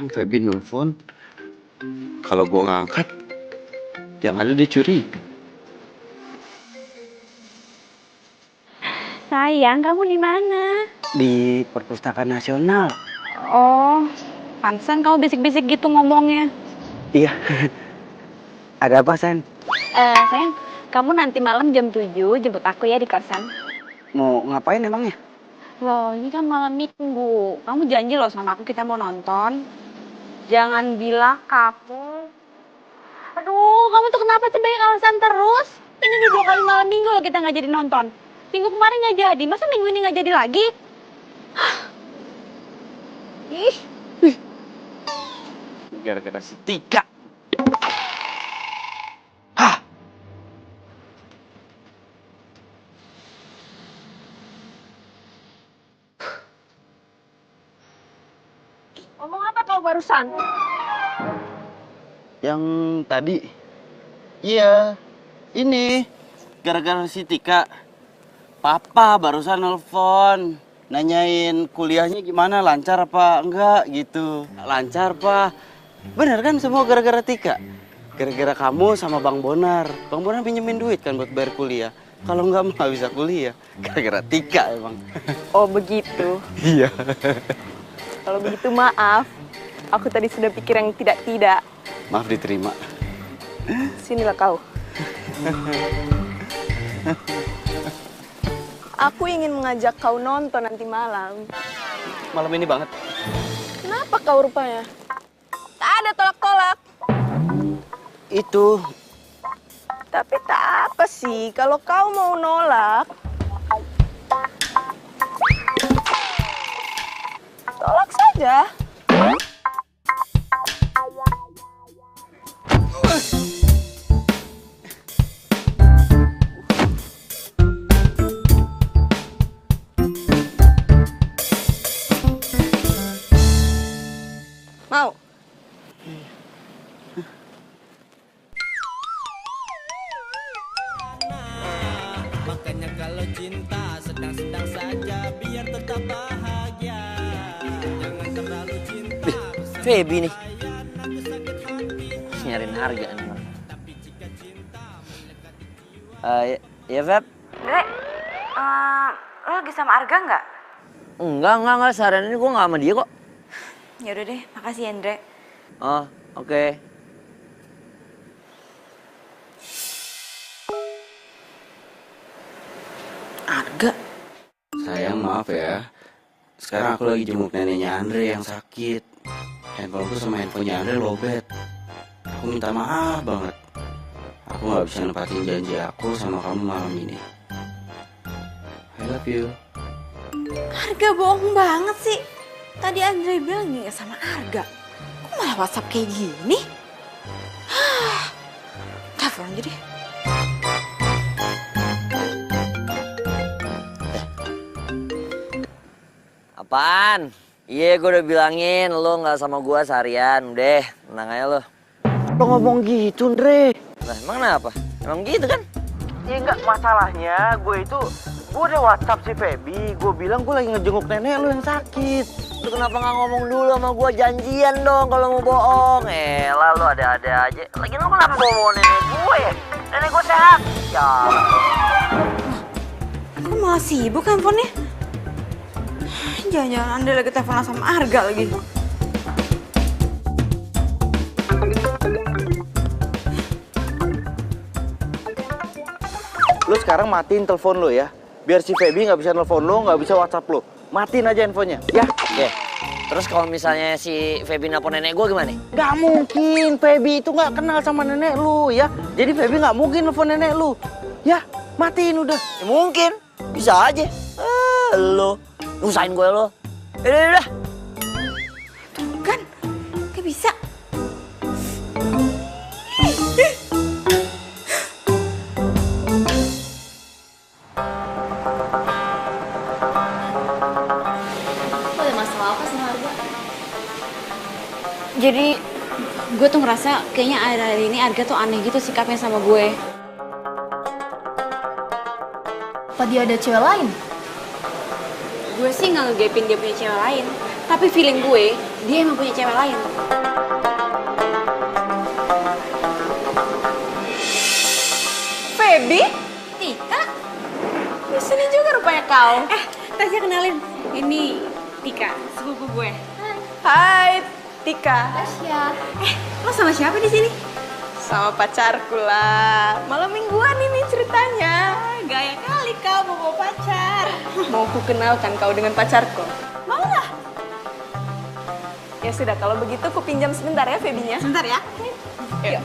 S2: Feby nelfon. Kalau gua ngangkat, yang ada dia curiga.
S9: Sayang, kamu di mana?
S2: Di Perpustakaan Nasional.
S9: Oh, pantesan kamu bisik-bisik gitu ngomongnya.
S2: Iya. Ada apa, San?
S9: Sayang, kamu nanti malam jam 7 jemput aku ya di kosan.
S2: Mau ngapain emangnya?
S9: Loh, ini kan malam minggu. Kamu janji loh sama aku kita mau nonton. Jangan bilang kamu... Aduh, kamu tuh kenapa sih banyak alasan terus? Ini udah 2 kali malam minggu loh kita nggak jadi nonton. Minggu kemarin nggak jadi, masa minggu ini nggak jadi lagi? Ih.
S2: Gara-gara si Tika.
S6: Ngomong apa kau barusan?
S2: Yang tadi. Iya. Ini. Gara-gara si Tika. Papa barusan nelfon. Nanyain kuliahnya gimana, lancar apa enggak gitu. Lancar, Pak. Bener kan semua gara-gara Tika? Gara-gara kamu sama Bang Bonar. Bang Bonar pinjemin duit kan buat bayar kuliah. Kalau enggak mah bisa kuliah. Gara-gara Tika emang.
S6: Oh begitu.
S2: Iya.
S6: Kalau begitu maaf. Aku tadi sudah pikir yang tidak-tidak.
S2: Maaf diterima.
S6: Sinilah kau. Aku ingin mengajak kau nonton nanti malam.
S2: Malam ini banget.
S6: Kenapa kau rupanya? Tak ada tolak-tolak.
S2: Itu.
S6: Tapi tak apa sih, kalau kau mau nolak. Tolak saja. Mau?
S10: Makanya kalau cinta sedang-sedang saja biar tetap bahagia. Jangan terlalu cinta.
S3: Feby nih. Nyariin harga nih. Ya Feb?
S9: Dre, lo lagi sama Arga nggak?
S3: Enggak. Seharian ini gue nggak sama dia kok.
S9: Yaudah deh, makasih ya, Andre.
S3: Oh, oke.
S2: Arga. Sayang, maaf ya. Sekarang aku lagi jenguk neneknya Andre yang sakit. Handphoneku sama handphonenya Andre lowbat. Aku minta maaf banget. Aku gak bisa nepatin janji aku sama kamu malam ini. I love you.
S9: Arga bohong banget sih. Tadi Andre bilang nggak sama Arga. Kok malah WhatsApp kayak gini? Telepon aja deh.
S3: Apaan? Iya, gue udah bilangin lo nggak sama gue seharian. Udah, tenang aja lo.
S2: Lo ngomong gitu, Andre.
S3: Nah, emang kenapa? Emang gitu kan?
S2: Ya enggak, masalahnya gue udah WhatsApp si Feby. Gue bilang gue lagi ngejenguk nenek lo yang sakit.
S3: Lu kenapa nggak ngomong dulu sama gue, janjian dong kalau mau bohong? Lah lo ada-ada aja. Lagi lo kenapa bawa nenek gue? Nenek gue sehat. Ya.
S9: Kok malah sibuk handphonenya? Jangan-jangan Andre lagi teleponan sama Arga lagi.
S2: Lo sekarang matiin telepon lo ya. Biar si Feby nggak bisa telepon lo, nggak bisa WhatsApp lo. Matiin aja handphonenya, ya?
S3: Oke. Terus kalau misalnya si Feby nelpon nenek gue gimana?
S2: Gak mungkin, Feby itu nggak kenal sama nenek lu ya. Jadi Feby nggak mungkin telepon nenek lu. Ya, matiin udah.
S3: Ya, mungkin, bisa aja. Lo nusain gue lo. Udah.
S9: Tuh kan, gak bisa. Jadi gue tuh ngerasa kayaknya akhir-akhir ini Arga tuh aneh gitu sikapnya sama gue.
S6: Apa dia ada cewek lain?
S9: Gue sih nggak ngegepin dia punya cewek lain. Tapi feeling gue, dia emang punya cewek lain.
S6: Feby?
S9: Tika?
S6: Di sini juga rupanya kau.
S9: Tasya kenalin. Ini Tika, sepupu gue.
S6: Hai, Tika.
S9: Tasya. Lo sama siapa di sini?
S6: Sama pacarku lah. Malam mingguan ini ceritanya.
S9: Gaya kali kau mau bawa pacar.
S6: Mau ku kenalkan kau dengan pacarku?
S9: Mau lah.
S6: Ya sudah, kalau begitu ku pinjam sebentar ya Febinya.
S9: Sebentar ya.
S6: Yuk.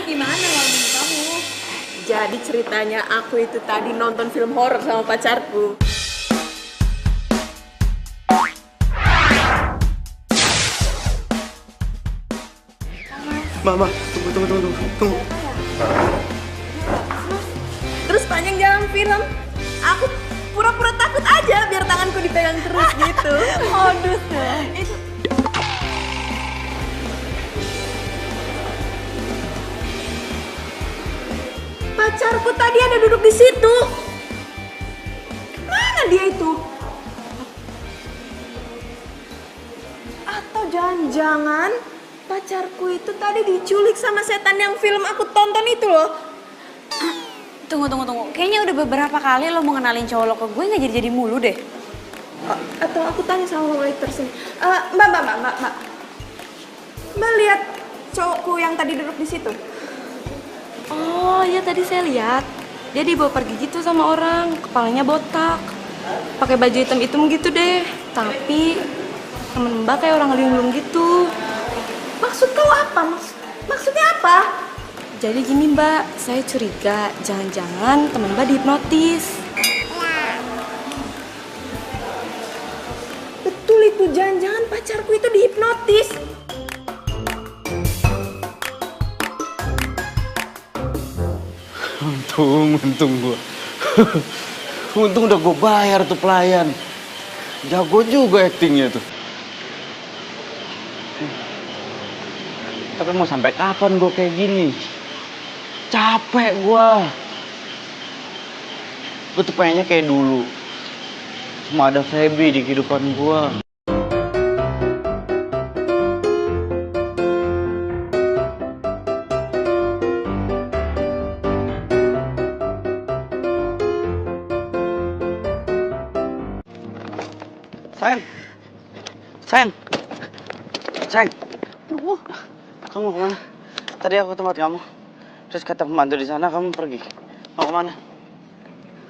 S9: Gimana malam minggu kamu?
S6: Jadi ceritanya aku itu tadi nonton film horor sama pacarku.
S4: Mama, tunggu.
S6: Terus panjang jalan film, aku pura-pura takut aja biar tanganku dipegang terus gitu.
S9: Modus ya.
S6: Pacarku tadi ada duduk di situ. Mana dia itu? Atau jangan-jangan pacarku itu tadi diculik sama setan yang film aku tonton itu loh.
S9: Tunggu. Kayaknya udah beberapa kali lo mau ngenalin cowok lo ke gue nggak jadi mulu deh.
S6: Atau aku tanya sama waiter sini. Mbak. Mbak lihat cowokku yang tadi duduk di situ?
S12: Oh iya, tadi saya lihat. Dia dibawa pergi gitu sama orang, kepalanya botak. Pakai baju hitam gitu deh. Tapi temen Mbak kayak orang linglung gitu.
S6: Maksud kau apa? Maksudnya apa?
S12: Jadi gini Mbak, saya curiga jangan-jangan temen Mbak dihipnotis.
S6: Betul itu, jangan-jangan pacarku itu dihipnotis.
S2: Untung gua. Untung udah gue bayar tuh pelayan. Jago juga aktingnya tuh. Tapi mau sampai kapan gue kayak gini? Capek gua. Gue tuh pengennya kayak dulu. Cuma ada Feby di kehidupan gua. Sayang. Kamu kemana? Tadi aku tempat kamu. Terus kata pembantu di sana kamu pergi. Mau kemana?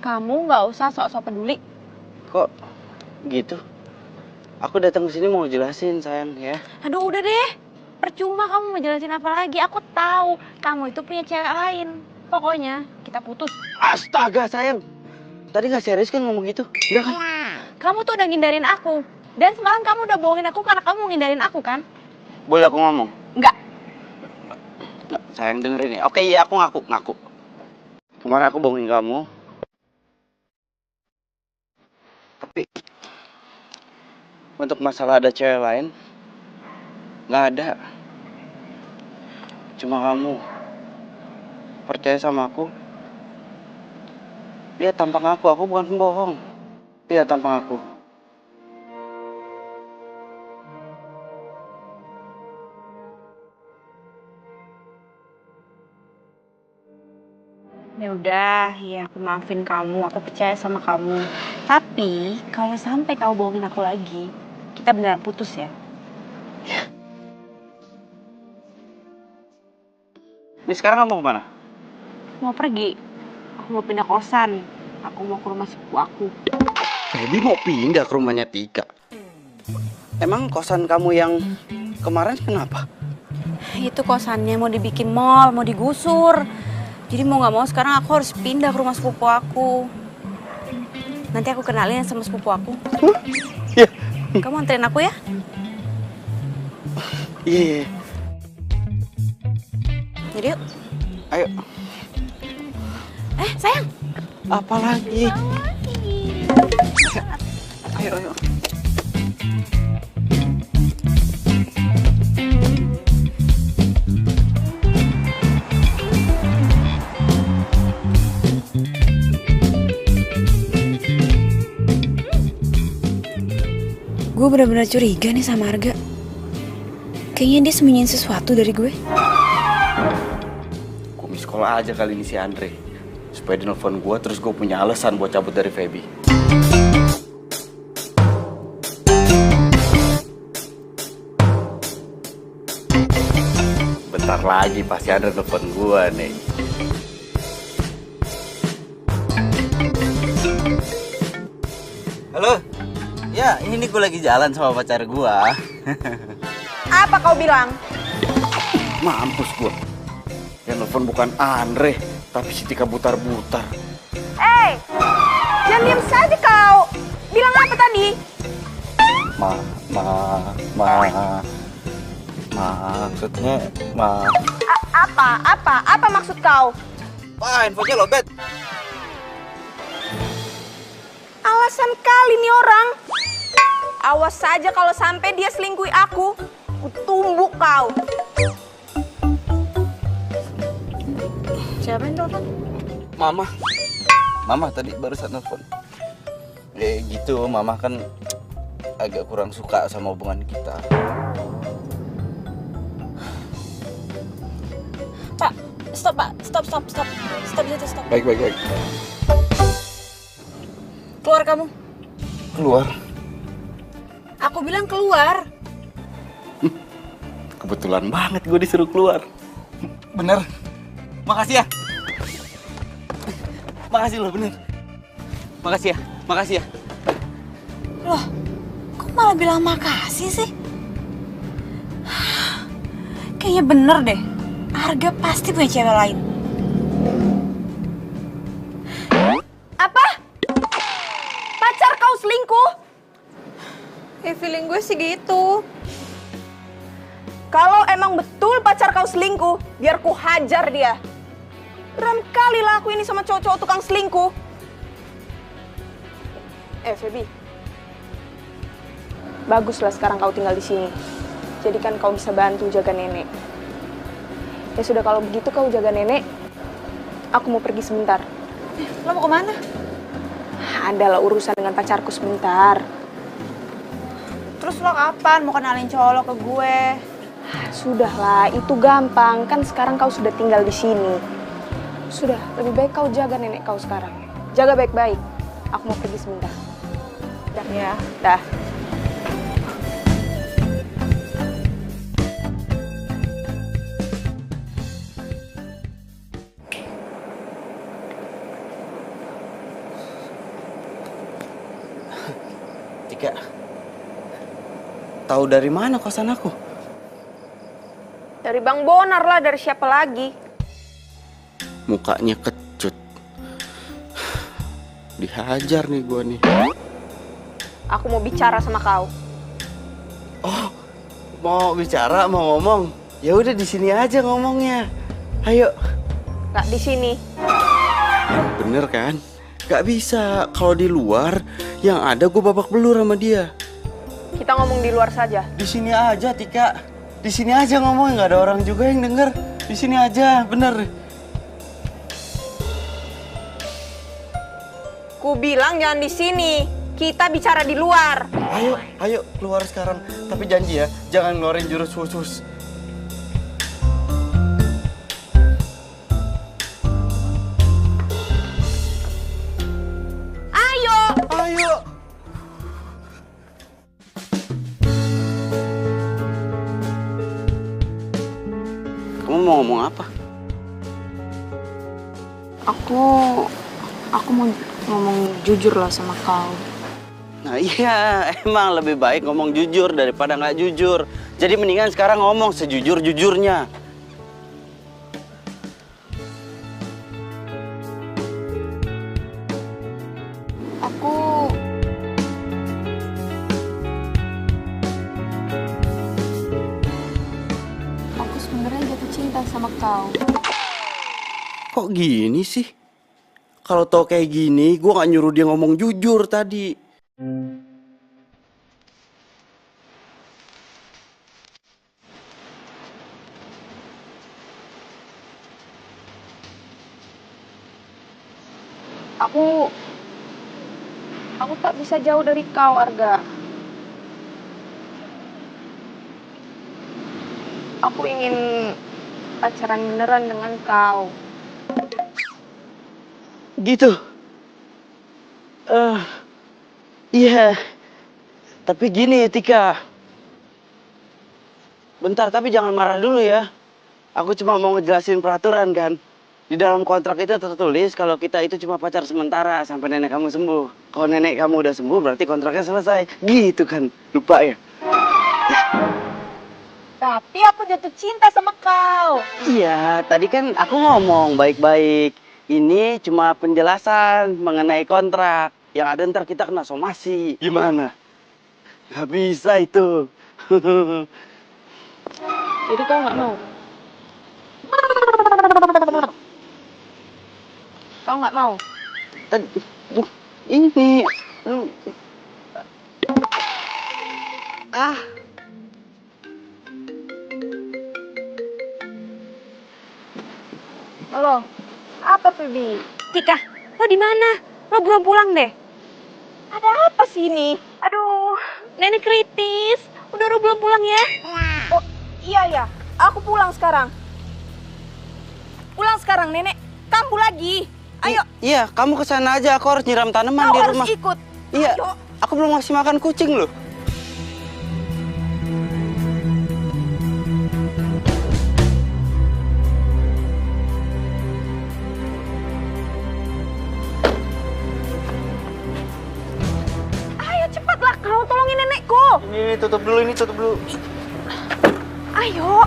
S12: Kamu nggak usah sok-sok peduli.
S2: Kok gitu? Aku datang ke sini mau jelasin sayang ya.
S12: Aduh udah deh.
S9: Percuma kamu mau jelasin apa lagi. Aku tahu kamu itu punya cewek lain. Pokoknya kita putus.
S2: Astaga sayang, tadi nggak serius kan ngomong gitu? Enggak kan?
S9: Kamu tuh udah ngindarin aku. Dan semalam kamu udah bohongin aku karena kamu ngindarin aku kan?
S2: Boleh aku ngomong?
S9: Enggak.
S2: Sayang dengerin ya. Oke iya aku ngaku. Kemarin aku bohongin kamu. Tapi untuk masalah ada cewek lain, nggak ada. Cuma kamu percaya sama aku. Lihat tampang aku bukan pembohong. Lihat tampang aku.
S9: Ya udah, ya aku maafin kamu, aku percaya sama kamu. Tapi kalau sampai kamu bohongin aku lagi, kita beneran putus ya.
S2: Ini sekarang kamu kemana?
S9: Mau pergi, aku mau pindah kosan. Aku mau ke rumah sepupu aku.
S2: Feby mau pindah ke rumahnya Tika. Emang kosan kamu yang kemarin kenapa?
S9: Itu kosannya mau dibikin mall, mau digusur. Jadi mau nggak mau sekarang aku harus pindah ke rumah sepupu aku. Nanti aku kenalin sama sepupu aku.
S2: Iya.
S9: Kamu anterin aku ya?
S2: Iya.
S9: Jadi yuk.
S2: Ayo.
S9: Sayang.
S2: Apa lagi? Ayo.
S9: Gue benar-benar curiga nih sama Arga. Kayaknya dia sembunyiin sesuatu dari gue.
S2: Gue miss call aja kali ini si Andre. Supaya dia nelfon gue, terus gue punya alasan buat cabut dari Feby. Bentar lagi pasti Andre nelfon gue nih. Halo? Ya, ini gue lagi jalan sama pacar gue.
S6: Apa kau bilang?
S2: Mampus gue. Yang nelfon bukan Andre, tapi si Tika butar-butar.
S6: Jangan diam saja kau. Bilang apa tadi?
S2: Maksudnya,
S6: Apa maksud kau?
S2: Wah, infonya lobet.
S6: Alasan kali nih orang. Awas saja kalau sampai dia selingkuhi aku. Kutumbuk kau.
S9: Siapa yang telepon?
S2: Mama tadi barusan nelfon. Gitu, Mama kan agak kurang suka sama hubungan kita.
S9: Pak, stop Pak, stop di situ, stop.
S2: Baik.
S9: Keluar kamu.
S2: Keluar.
S9: Aku bilang keluar.
S2: Kebetulan banget gue disuruh keluar. Bener. Makasih ya. Makasih loh, bener. Makasih ya.
S9: Loh, kok malah bilang makasih sih? Kayaknya bener deh. Arga pasti punya cewek lain.
S6: Apa? Pacar kau selingkuh?
S12: Feeling gue sih gitu.
S6: Kalau emang betul pacar kau selingkuh, biar ku hajar dia. Berani kali lah aku ini sama cowok-cowok tukang selingkuh. Feby, baguslah sekarang kau tinggal di sini. Jadi kan kau bisa bantu jaga nenek. Ya sudah, kalau begitu kau jaga nenek. Aku mau pergi sebentar.
S9: Lo mau kemana?
S6: Adalah urusan dengan pacarku sebentar.
S9: Terus lo kapan mau kenalin cowok lo ke gue?
S6: Sudahlah, itu gampang. Kan sekarang kau sudah tinggal di sini. Sudah, lebih baik kau jaga nenek kau sekarang. Jaga baik-baik. Aku mau pergi sebentar. Dah.
S9: Ya.
S6: Dah.
S2: Tika, tahu dari mana kosan aku?
S6: Dari Bang Bonar lah, dari siapa lagi?
S4: Mukanya kecut. Dihajar nih gua nih.
S6: Aku mau bicara sama kau.
S2: Oh, mau bicara, mau ngomong? Ya udah di sini aja ngomongnya. Ayo.
S6: Gak di sini.
S4: Bener kan? Gak bisa. Kalau di luar, yang ada gue babak belur sama dia.
S6: Kita ngomong di luar saja.
S2: Di sini aja, Tika. Di sini aja ngomong, nggak ada orang juga yang denger. Di sini aja, bener.
S6: Ku bilang jangan di sini. Kita bicara di luar.
S2: Ayo keluar sekarang. Tapi janji ya, jangan ngeluarin jurus khusus. Ayo. Kamu mau ngomong apa?
S12: Aku mau ngomong jujur lah sama kau.
S2: Nah iya, emang lebih baik ngomong jujur daripada nggak jujur. Jadi mendingan sekarang ngomong sejujur-jujurnya.
S12: Aku sebenarnya jatuh cinta sama kau.
S2: Kok gini sih? Kalau tau kayak gini, gue nggak nyuruh dia ngomong jujur tadi.
S6: Aku tak bisa jauh dari kau, Arga. Aku ingin pacaran beneran dengan kau.
S2: Gitu? Iya. Tapi gini, Tika. Bentar, tapi jangan marah dulu ya. Aku cuma mau ngejelasin peraturan kan. Di dalam kontrak itu tertulis kalau kita itu cuma pacar sementara sampai nenek kamu sembuh. Kalau nenek kamu udah sembuh berarti kontraknya selesai. Gitu kan? Lupa ya?
S7: Tapi aku jatuh cinta sama kau.
S2: Iya, tadi kan aku ngomong baik-baik. Ini cuma penjelasan mengenai kontrak. Yang ada ntar kita kena somasi. Gimana? Gak bisa itu.
S6: Jadi kau nggak mau? Kau nggak mau?
S2: Ini.
S6: Halo, apa Febi?
S7: Tika, lo di mana? Lo belum pulang deh.
S6: Ada apa sih ini?
S7: Aduh, nenek kritis. Udah lo belum pulang ya?
S6: Oh, iya. Aku pulang sekarang. Pulang sekarang, Nenek. Kambuh lagi. Ayo.
S2: Iya, kamu kesana aja. Aku harus nyiram tanaman
S6: Kau
S2: di
S6: harus
S2: rumah.
S6: ikut.
S2: Iya.
S6: Ayo.
S2: Aku belum ngasih makan kucing loh.
S6: Ayo cepatlah kau tolongin nenekku.
S2: Ini tutup dulu.
S6: Ayo.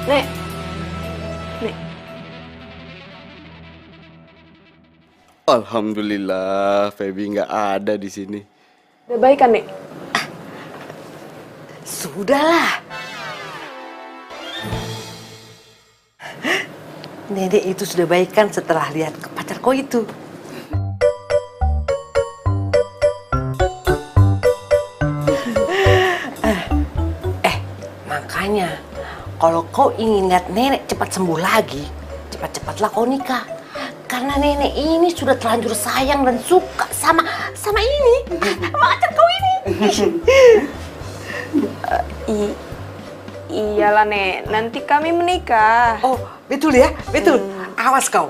S6: Nek.
S4: Alhamdulillah, Feby nggak ada di sini.
S6: Udah baik kan, Nek?
S13: Sudahlah. Nenek itu sudah baikan setelah lihat pacar kau itu. Makanya kalau kau ingin lihat nenek cepat sembuh lagi, cepat-cepatlah kau nikah. Karena nenek ini sudah terlanjur sayang dan suka sama ini, pacar kau ini.
S6: Iyalah, Nek. Nanti kami menikah.
S13: Oh, betul ya? Betul. Awas kau.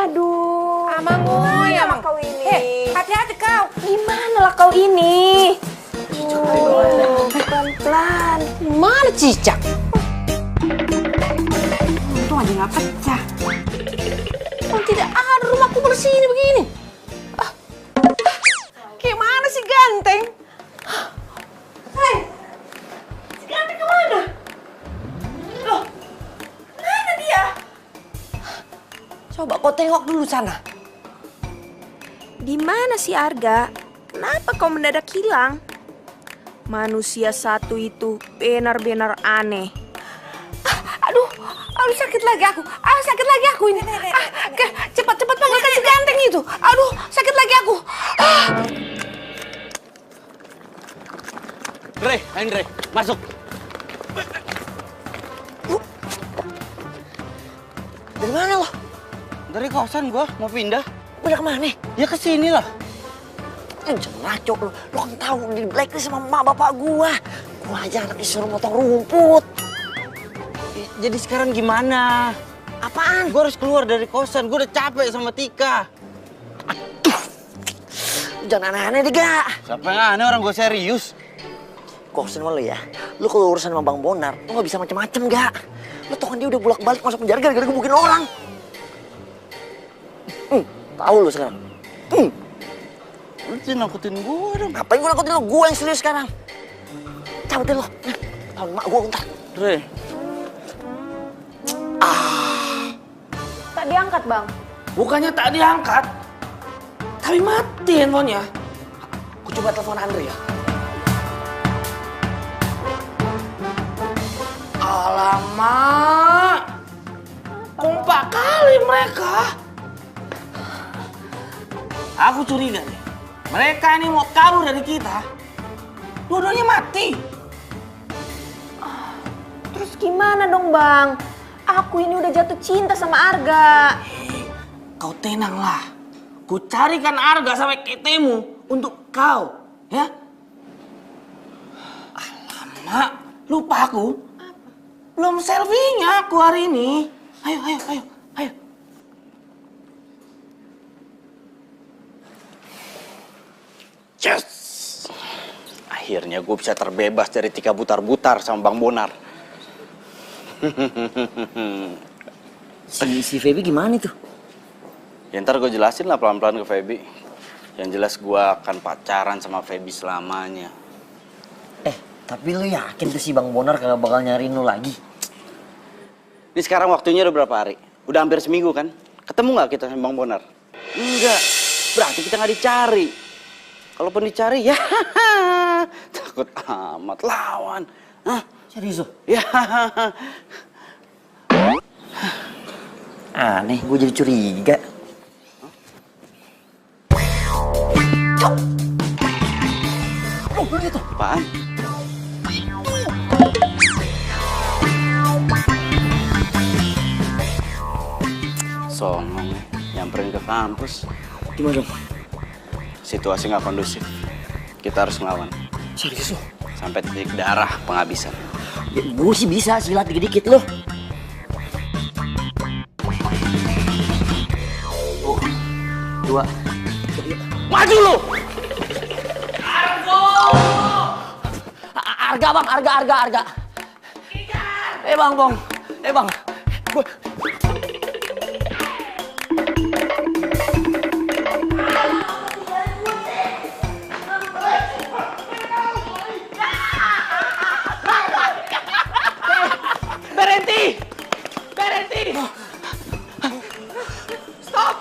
S6: Aduh. kau ini. Pelan-pelan.
S13: Mana cicak?
S9: Untung aja nggak pecah.
S13: Oh, tidak ada, rumahku bersih ini begini.
S6: Kayak mana si Ganteng?
S13: Hei, si Ganteng kemana? Loh, mana dia? Coba kau tengok dulu sana.
S6: Di mana si Arga? Kenapa kau mendadak hilang? Manusia satu itu benar-benar aneh.
S13: Aduh, sakit lagi aku. Sakit lagi aku ini. Cepat-cepat panggilkan si Ganteng itu. Aduh, sakit lagi aku.
S2: Andre, masuk.
S13: Dari mana lo?
S2: Dari kosan gua, mau pindah.
S13: Pindah kemana?
S2: Ya ke sini lah.
S13: Jangan ngaco lo. Lo kan tahu di blacklist sama emak bapak gua. Gua aja anak disuruh motong rumput.
S2: Jadi sekarang gimana?
S13: Apaan?
S2: Gua harus keluar dari kosan. Gua udah capek sama Tika.
S13: Jangan aneh-aneh deh, Gak.
S2: Siapa yang aneh, orang gua serius.
S13: Kosan lo ya, lo kalau urusan sama Bang Bonar, lo gak bisa macem-macem, Gak. Lo tau kan dia udah bolak-balik masuk penjara gara-gara gebukin orang. Tahu lo sekarang.
S2: Lu sih nakutin gua dong.
S13: Ngapain gua nakutin lo? Gua yang serius sekarang. Cabut deh lo. Tahu mak gua ntar.
S2: Re.
S6: Tak diangkat, Bang.
S5: Bukannya tak diangkat, tapi mati handphonenya. Aku coba telepon Andre ya. Alamak, kompak kali mereka. Aku curiga nih, mereka ini mau kabur dari kita. Dua-duanya mati.
S6: Terus gimana dong, Bang? Aku ini udah jatuh cinta sama Arga.
S5: Kau tenanglah. Ku carikan Arga sampai ketemu untuk kau, ya? Alamak, lupa aku. Belum selfie-nya aku hari ini. Ayo.
S2: Yes! Akhirnya gue bisa terbebas dari Tika butar-butar sama Bang Bonar.
S3: Si Feby gimana itu?
S2: Ya ntar gue jelasin lah pelan-pelan ke Feby. Yang jelas gue akan pacaran sama Feby selamanya.
S3: Tapi lu yakin tuh si Bang Bonar kagak bakal nyariin lu lagi?
S2: Ini sekarang waktunya udah berapa hari? Udah hampir seminggu kan? Ketemu nggak kita sama Bang Bonar? Enggak. Berarti kita nggak dicari. Kalaupun dicari, ya takut amat lawan. Hah?
S3: Serius lo?
S2: Ya.
S3: Aneh, gue jadi curiga.
S13: Oh, begitu.
S2: Apaan? Songong, nyamperin ke kampus.
S3: Gimana dong?
S2: Situasi nggak kondusif. Kita harus ngelawan.
S3: Serius lo?
S2: Sampai titik darah penghabisan.
S3: Ya, gue sih bisa silat dikit-dikit lo. Dua.
S5: Maju lu!
S13: Arga, Bang, Arga. Bang. Bang.
S5: Berhenti! Stop!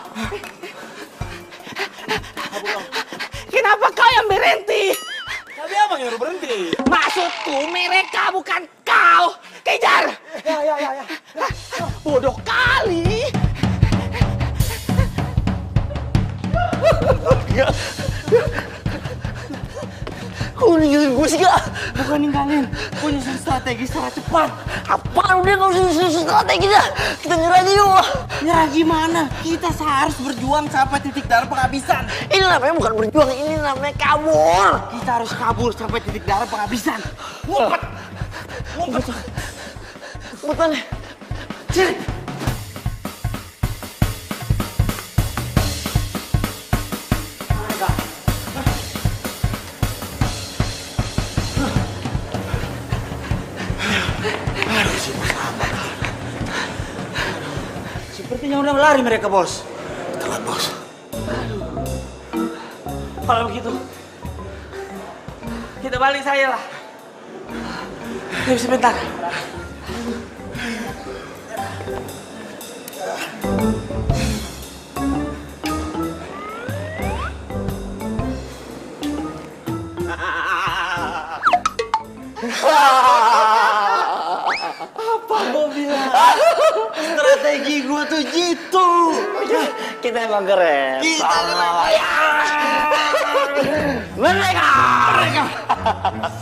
S5: Kenapa kau yang berhenti?
S11: Tadi abang yang berhenti.
S5: Maksudku mereka bukan kau. Kejar!
S11: Ya.
S5: Bodoh kali.
S13: Kau ninggalin gue sih, Gak?
S2: Bukan ninggalin, gue nyusun strategi secara cepat.
S13: Apaan udah gak usah strategi dah. Kita nyerah aja yuk.
S2: Nyerah gimana? Kita harus berjuang sampai titik darah penghabisan.
S13: Ini namanya bukan berjuang, ini namanya kabur.
S2: Kita harus kabur sampai titik darah penghabisan. Ngumpet!
S13: Betul. Sini.
S11: Sepertinya udah lari mereka, bos.
S4: Telat, bos.
S5: Kalau begitu, kita balik saya lah. Ayo sebentar.
S2: Apa gua bilang? Strategi gua tuh gitu.
S3: Kita emang keren.
S2: Kita keren.
S3: Mereka.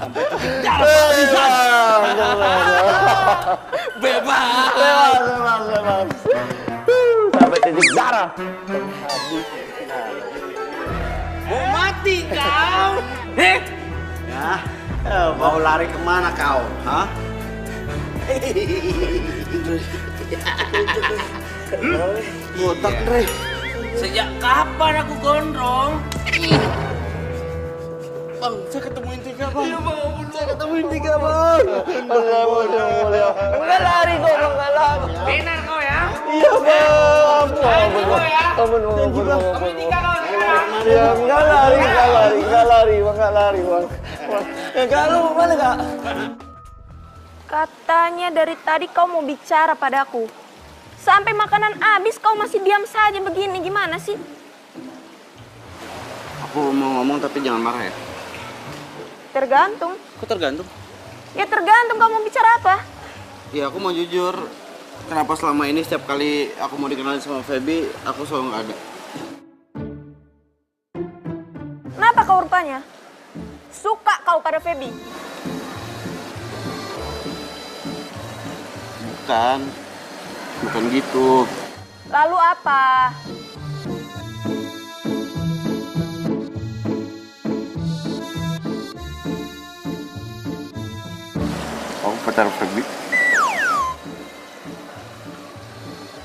S2: Sampai bisa.
S3: Bebas. Sampai titik darah.
S5: Mau mati kau?
S2: Ya, mau lari kemana kau? Hah? Botak, Dre.
S5: Sejak kapan aku gondrong?
S2: Bang, saya ketemuin Tika, Bang.
S5: Iya, Bang.
S2: Saya ketemuin Tika, Bang.
S3: Enggak lari kok, enggak lari.
S5: Benar kau ya?
S3: Iya, Bang.
S5: Janji kau ya?
S3: Ampun.
S5: Kami Tika kau sekarang.
S3: Ya, enggak lari, Bang. Enggak lu mana enggak?
S6: Katanya dari tadi kau mau bicara padaku. Sampai makanan habis kau masih diam saja begini, gimana sih?
S2: Aku mau ngomong tapi jangan marah ya.
S6: Tergantung.
S2: Kok tergantung?
S6: Ya tergantung kau mau bicara apa.
S2: Ya aku mau jujur, kenapa selama ini setiap kali aku mau dikenalin sama Feby, aku selalu nggak ada.
S6: Kenapa kau rupanya? Suka kau pada Feby?
S2: Bukan gitu.
S6: Lalu apa?
S2: Aku pacar Feby.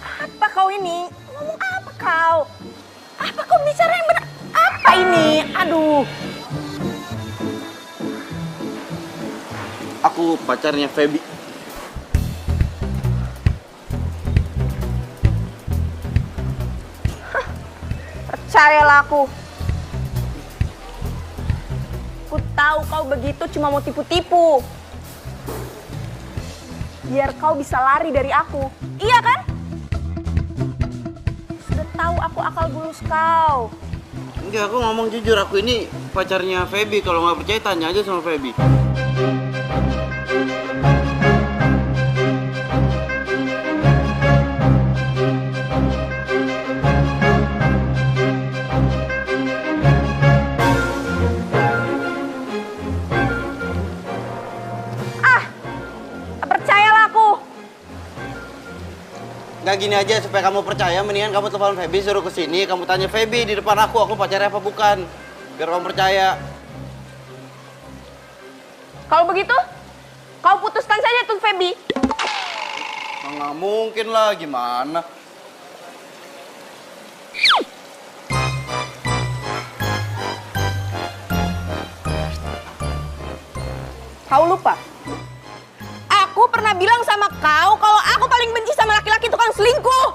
S6: Apa kau ini? Ngomong apa kau? Apa kau bicara yang benar? Apa ini? Aduh.
S2: Aku pacarnya Feby.
S6: Percayalah aku. Ku tahu kau begitu cuma mau tipu-tipu. Biar kau bisa lari dari aku. Iya kan? Sudah tahu aku akal bulus kau.
S2: Enggak, aku ngomong jujur, aku ini pacarnya Feby. Kalau nggak percaya tanya aja sama Feby. Nggak gini aja, supaya kamu percaya, mendingan kamu telepon Feby, suruh kesini, kamu tanya Feby di depan aku pacarnya apa bukan. Biar kamu percaya.
S6: Kalau begitu, kau putuskan saja tuh Feby.
S2: Nggak mungkin lah, gimana?
S6: Kau lupa? Aku pernah bilang sama kau kalau aku paling benci sama laki-laki tukang selingkuh.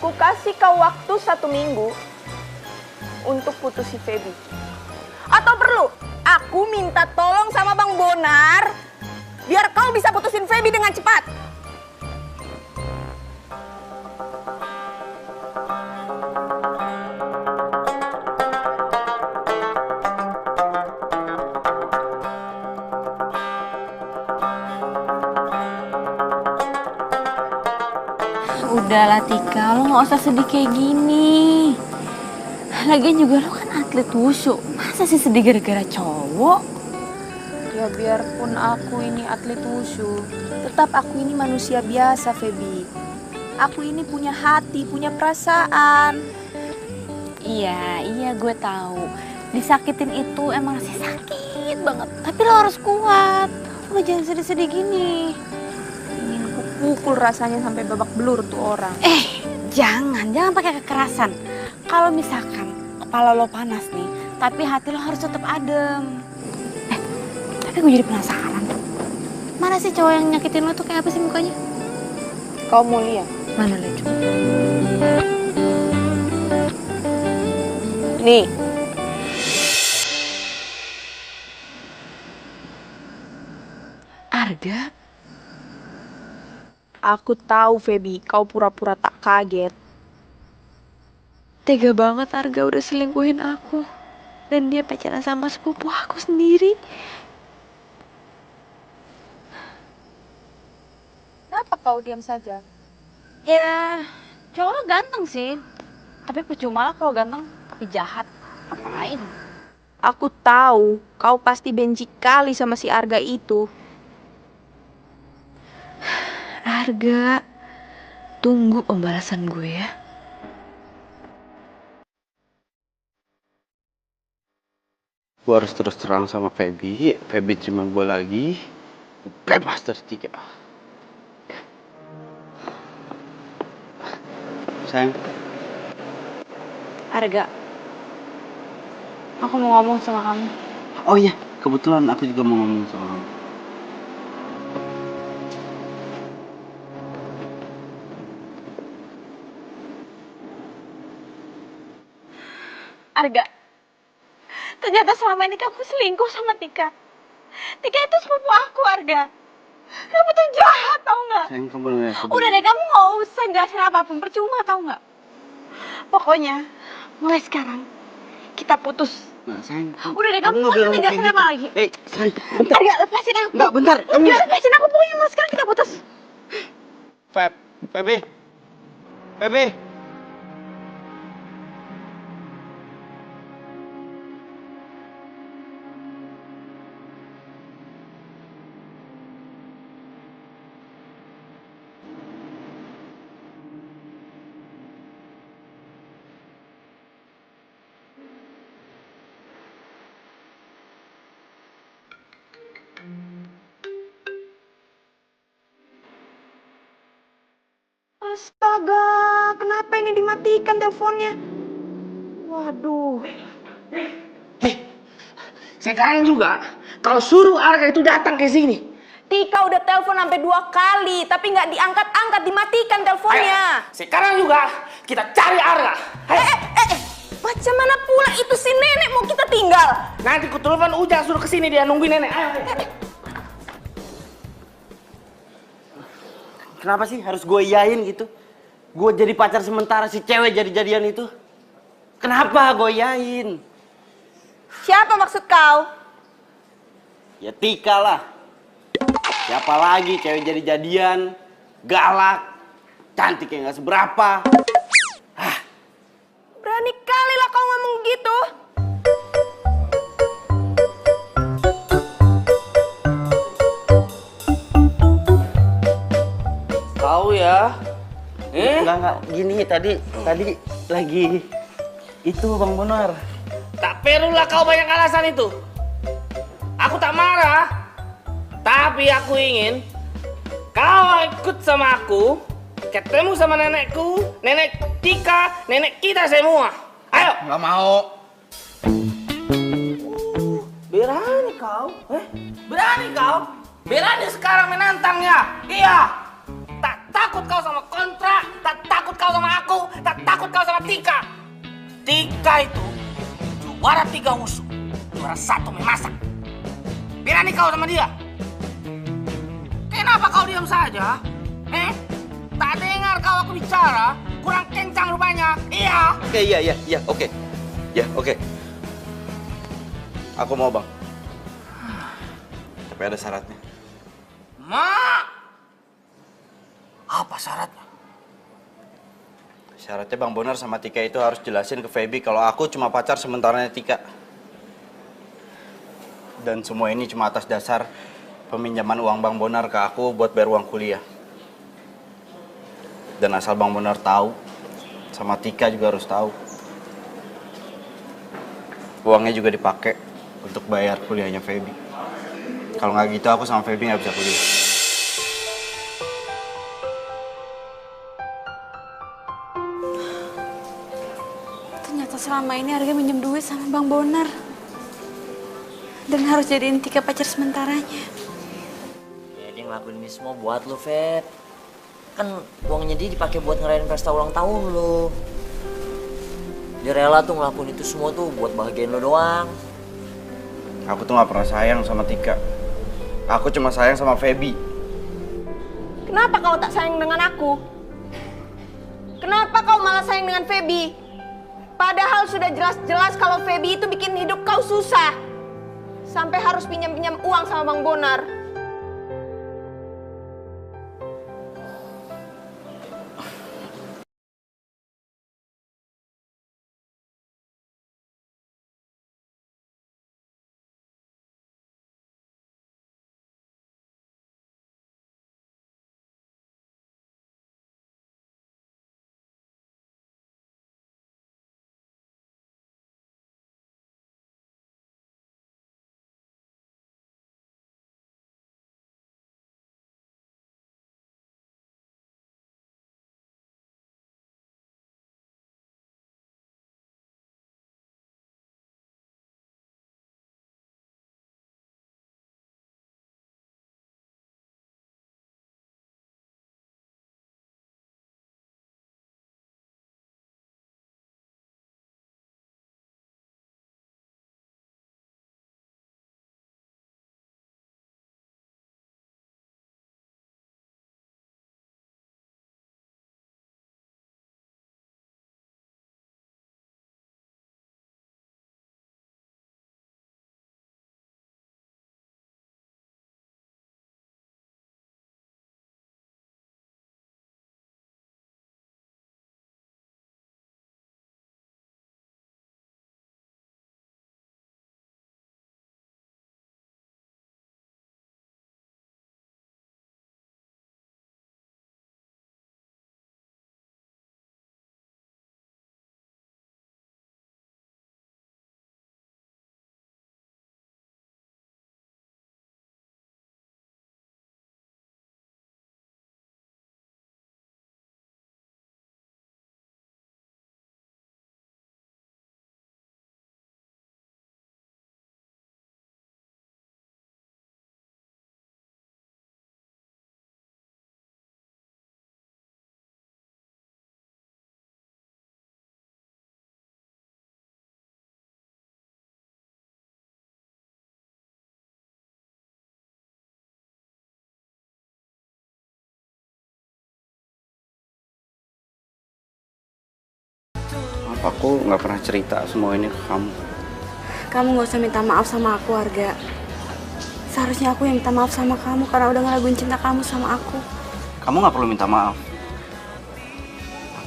S6: Ku kasih kau waktu 1 minggu untuk putusi Feby. Atau perlu aku minta tolong sama Bang Bonar biar kau bisa putusin Feby dengan cepat.
S9: Udahlah Tika, lo gak usah sedih kayak gini. Lagian juga lo kan atlet wushu, masa sih sedih gara-gara cowok?
S6: Ya biarpun aku ini atlet wushu, tetap aku ini manusia biasa, Feby. Aku ini punya hati, punya perasaan.
S9: Iya gue tahu. Disakitin itu emang sih sakit banget. Tapi lo harus kuat. Lo jangan sedih-sedih gini.
S6: Pukul rasanya sampai babak belur tuh orang.
S9: Jangan pakai kekerasan. Kalau misalkan kepala lo panas nih, tapi hati lo harus tetap adem. Tapi gue jadi penasaran. Mana sih cowok yang nyakitin lo tuh kayak apa sih mukanya?
S6: Kau mau lihat?
S9: Mana lihat coba?
S6: Nih.
S9: Arga?
S6: Aku tahu, Feby, kau pura-pura tak kaget.
S9: Tega banget Arga udah selingkuhin aku. Dan dia pacaran sama sepupu aku sendiri.
S6: Kenapa kau diam saja?
S9: Ya, cowok ganteng sih. Tapi percuma lah kalau ganteng, tapi jahat. Ngapain?
S6: Aku tahu, kau pasti benci kali sama si Arga itu.
S9: Arga, tunggu pembalasan gue ya.
S2: Gue harus terus terang sama Feby. Feby terima gue lagi. Bebas dari Tika. Sayang.
S9: Arga, aku mau ngomong sama kamu.
S2: Oh iya, kebetulan aku juga mau ngomong sama kamu.
S9: Arga, ternyata selama ini kamu selingkuh sama Tika. Tika itu sepupu aku, Arga. Kamu tuh jahat, tau nggak?
S2: Sayang, kamu bener.
S9: Udah deh, kamu nggak usah jelasin apapun, percuma tau nggak? Pokoknya, mulai sekarang kita putus.
S2: Nah, sayang.
S9: Udah deh, kamu nggak usah jelasin apa lagi.
S2: Sayang, bentar.
S9: Arga, lepasin aku.
S2: Enggak, bentar.
S9: Udah, lepasin aku, pokoknya mulai sekarang kita putus.
S2: Feby. Feby.
S6: Astaga, kenapa ini dimatikan teleponnya? Waduh.
S5: Sekarang juga kau suruh Arga itu datang ke sini.
S6: Tika udah telepon sampai 2 kali, tapi nggak diangkat-angkat, dimatikan teleponnya.
S5: Ayo, sekarang juga kita cari Arga.
S6: Macam mana pula itu si nenek mau kita tinggal?
S5: Nanti ku telepon Ujang suruh ke sini, dia nungguin nenek. Ayo.
S2: Kenapa sih harus gue iyain gitu? Gue jadi pacar sementara si cewek jadi-jadian itu. Kenapa gue iyain?
S6: Siapa maksud kau?
S2: Ya Tika lah. Siapa lagi cewek jadi-jadian, galak, cantiknya nggak seberapa.
S6: Berani kali lah kau ngomong gitu.
S5: Tahu ya?
S2: Enggak, gini tadi lagi itu Bang Bonar.
S5: Tak perlulah kau banyak alasan itu. Aku tak marah, tapi aku ingin kau ikut sama aku, ketemu sama nenekku, nenek Tika, nenek kita semua. Ayo.
S2: Nggak mau.
S5: Berani kau? Berani kau? Berani sekarang menantang ya? Iya. Tak takut kau sama kontrak, tak takut kau sama aku, tak takut kau sama Tika. Tika itu juara 3 wushu, juara 1 memasak. Berani kau sama dia? Kenapa kau diam saja? Tak dengar kau aku bicara? Kurang kencang rupanya. Iya.
S2: Oke, iya, oke. Ya, oke. Aku mau, Bang. Tapi ada syaratnya.
S5: Apa syaratnya?
S2: Syaratnya Bang Bonar sama Tika itu harus jelasin ke Feby kalau aku cuma pacar sementaranya Tika. Dan semua ini cuma atas dasar peminjaman uang Bang Bonar ke aku buat bayar uang kuliah. Dan asal Bang Bonar tahu, sama Tika juga harus tahu. Uangnya juga dipakai untuk bayar kuliahnya Feby. Kalau nggak gitu aku sama Feby nggak bisa kuliah.
S9: Ternyata selama ini Arga minjem duit sama Bang Bonar. Dan harus jadiin Tika pacar sementaranya.
S3: Ya dia ngelakuin ini semua buat lo, Feb. Kan uangnya dia dipakai buat ngerayain pesta ulang tahun lo. Dia rela tuh ngelakuin itu semua tuh buat bahagiain lo doang.
S2: Aku tuh gak pernah sayang sama Tika. Aku cuma sayang sama Feby.
S6: Kenapa kau tak sayang dengan aku? Kenapa kau malah sayang dengan Feby? Padahal sudah jelas-jelas kalau Feby itu bikin hidup kau susah. Sampai harus pinjam-pinjam uang sama Bang Bonar.
S2: Aku nggak pernah cerita semua ini ke kamu.
S9: Kamu nggak usah minta maaf sama aku, Arga. Seharusnya aku yang minta maaf sama kamu karena udah ngelakuin cinta kamu sama aku.
S2: Kamu nggak perlu minta maaf.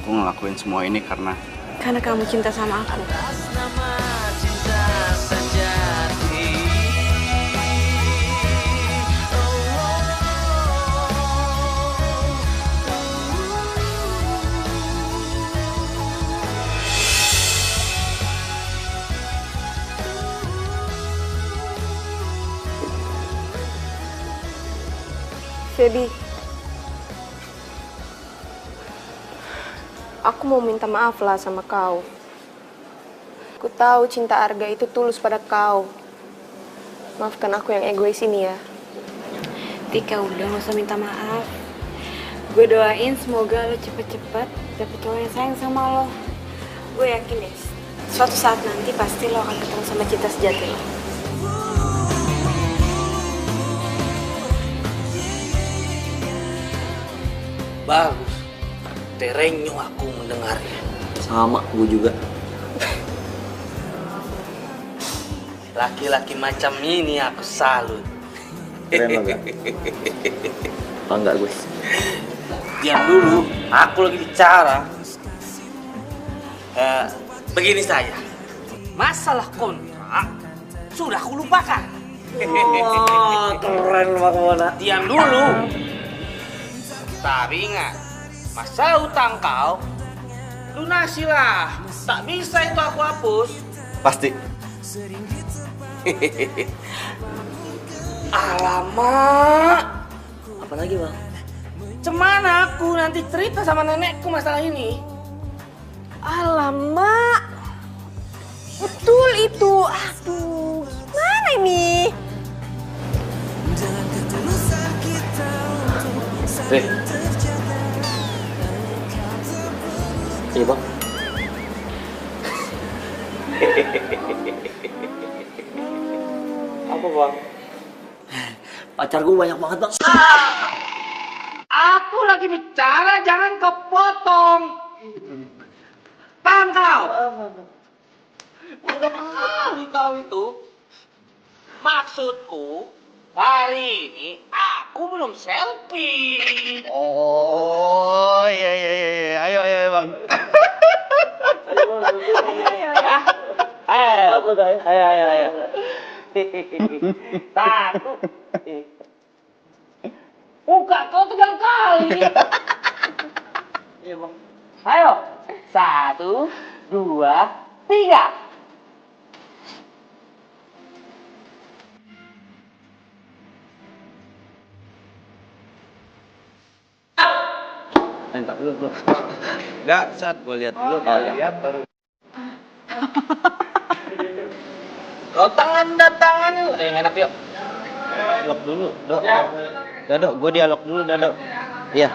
S2: Aku ngelakuin semua ini karena
S9: kamu cinta sama aku.
S6: Feby, aku mau minta maaf lah sama kau. Aku tahu cinta Arga itu tulus pada kau. Maafkan aku yang egois ini ya.
S9: Tika, udah gak usah minta maaf. Gue doain semoga lo cepet-cepet dapet cowok yang sayang sama lo. Gue yakin deh, suatu saat nanti pasti lo akan ketemu sama cinta sejati lo.
S5: Bagus, terenyuh aku mendengarnya.
S3: Sama, gue juga.
S5: Laki-laki macam ini aku salut.
S3: Keren lo, Gak? Bangga gue.
S5: Diam dulu, aku lagi bicara. Begini saja, masalah kontrak sudah aku lupakan.
S3: Wah, keren lo, Pak Mona.
S5: Diam dulu. Tapi ingat, masalah utang kau, lunasilah. Tak bisa itu aku hapus.
S2: pasti.
S5: Alamak.
S3: Apa lagi, Bang?
S5: Cemana aku nanti cerita sama nenekku masalah ini?
S6: Alamak. Betul itu. Aduh, gimana
S7: ini?
S3: Iya bang.
S5: Apa bang?
S3: Pacar gue banyak banget bang.
S5: Aku lagi bicara, jangan kau potong. Paham kau? Udah kali kau itu. Maksudku, hari ini aku belum selfie.
S2: Oh, iya. Ayo, Bang.
S5: Ayo. Satu. Buka, kau tegang kali. Iya bang. Ayo. 1, 2, 3.
S2: Entar dulu. Enggak, saat gue lihat dulu. Lihat baru.
S5: Kau tangan yuk. Yang enak yuk.
S2: Dialog dulu, Dok. Dok, gue dialog dulu, Dok. Iya.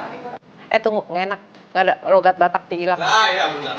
S13: Tunggu, nggak enak. Nggak ada logat Batak diilang.
S5: Iya benar.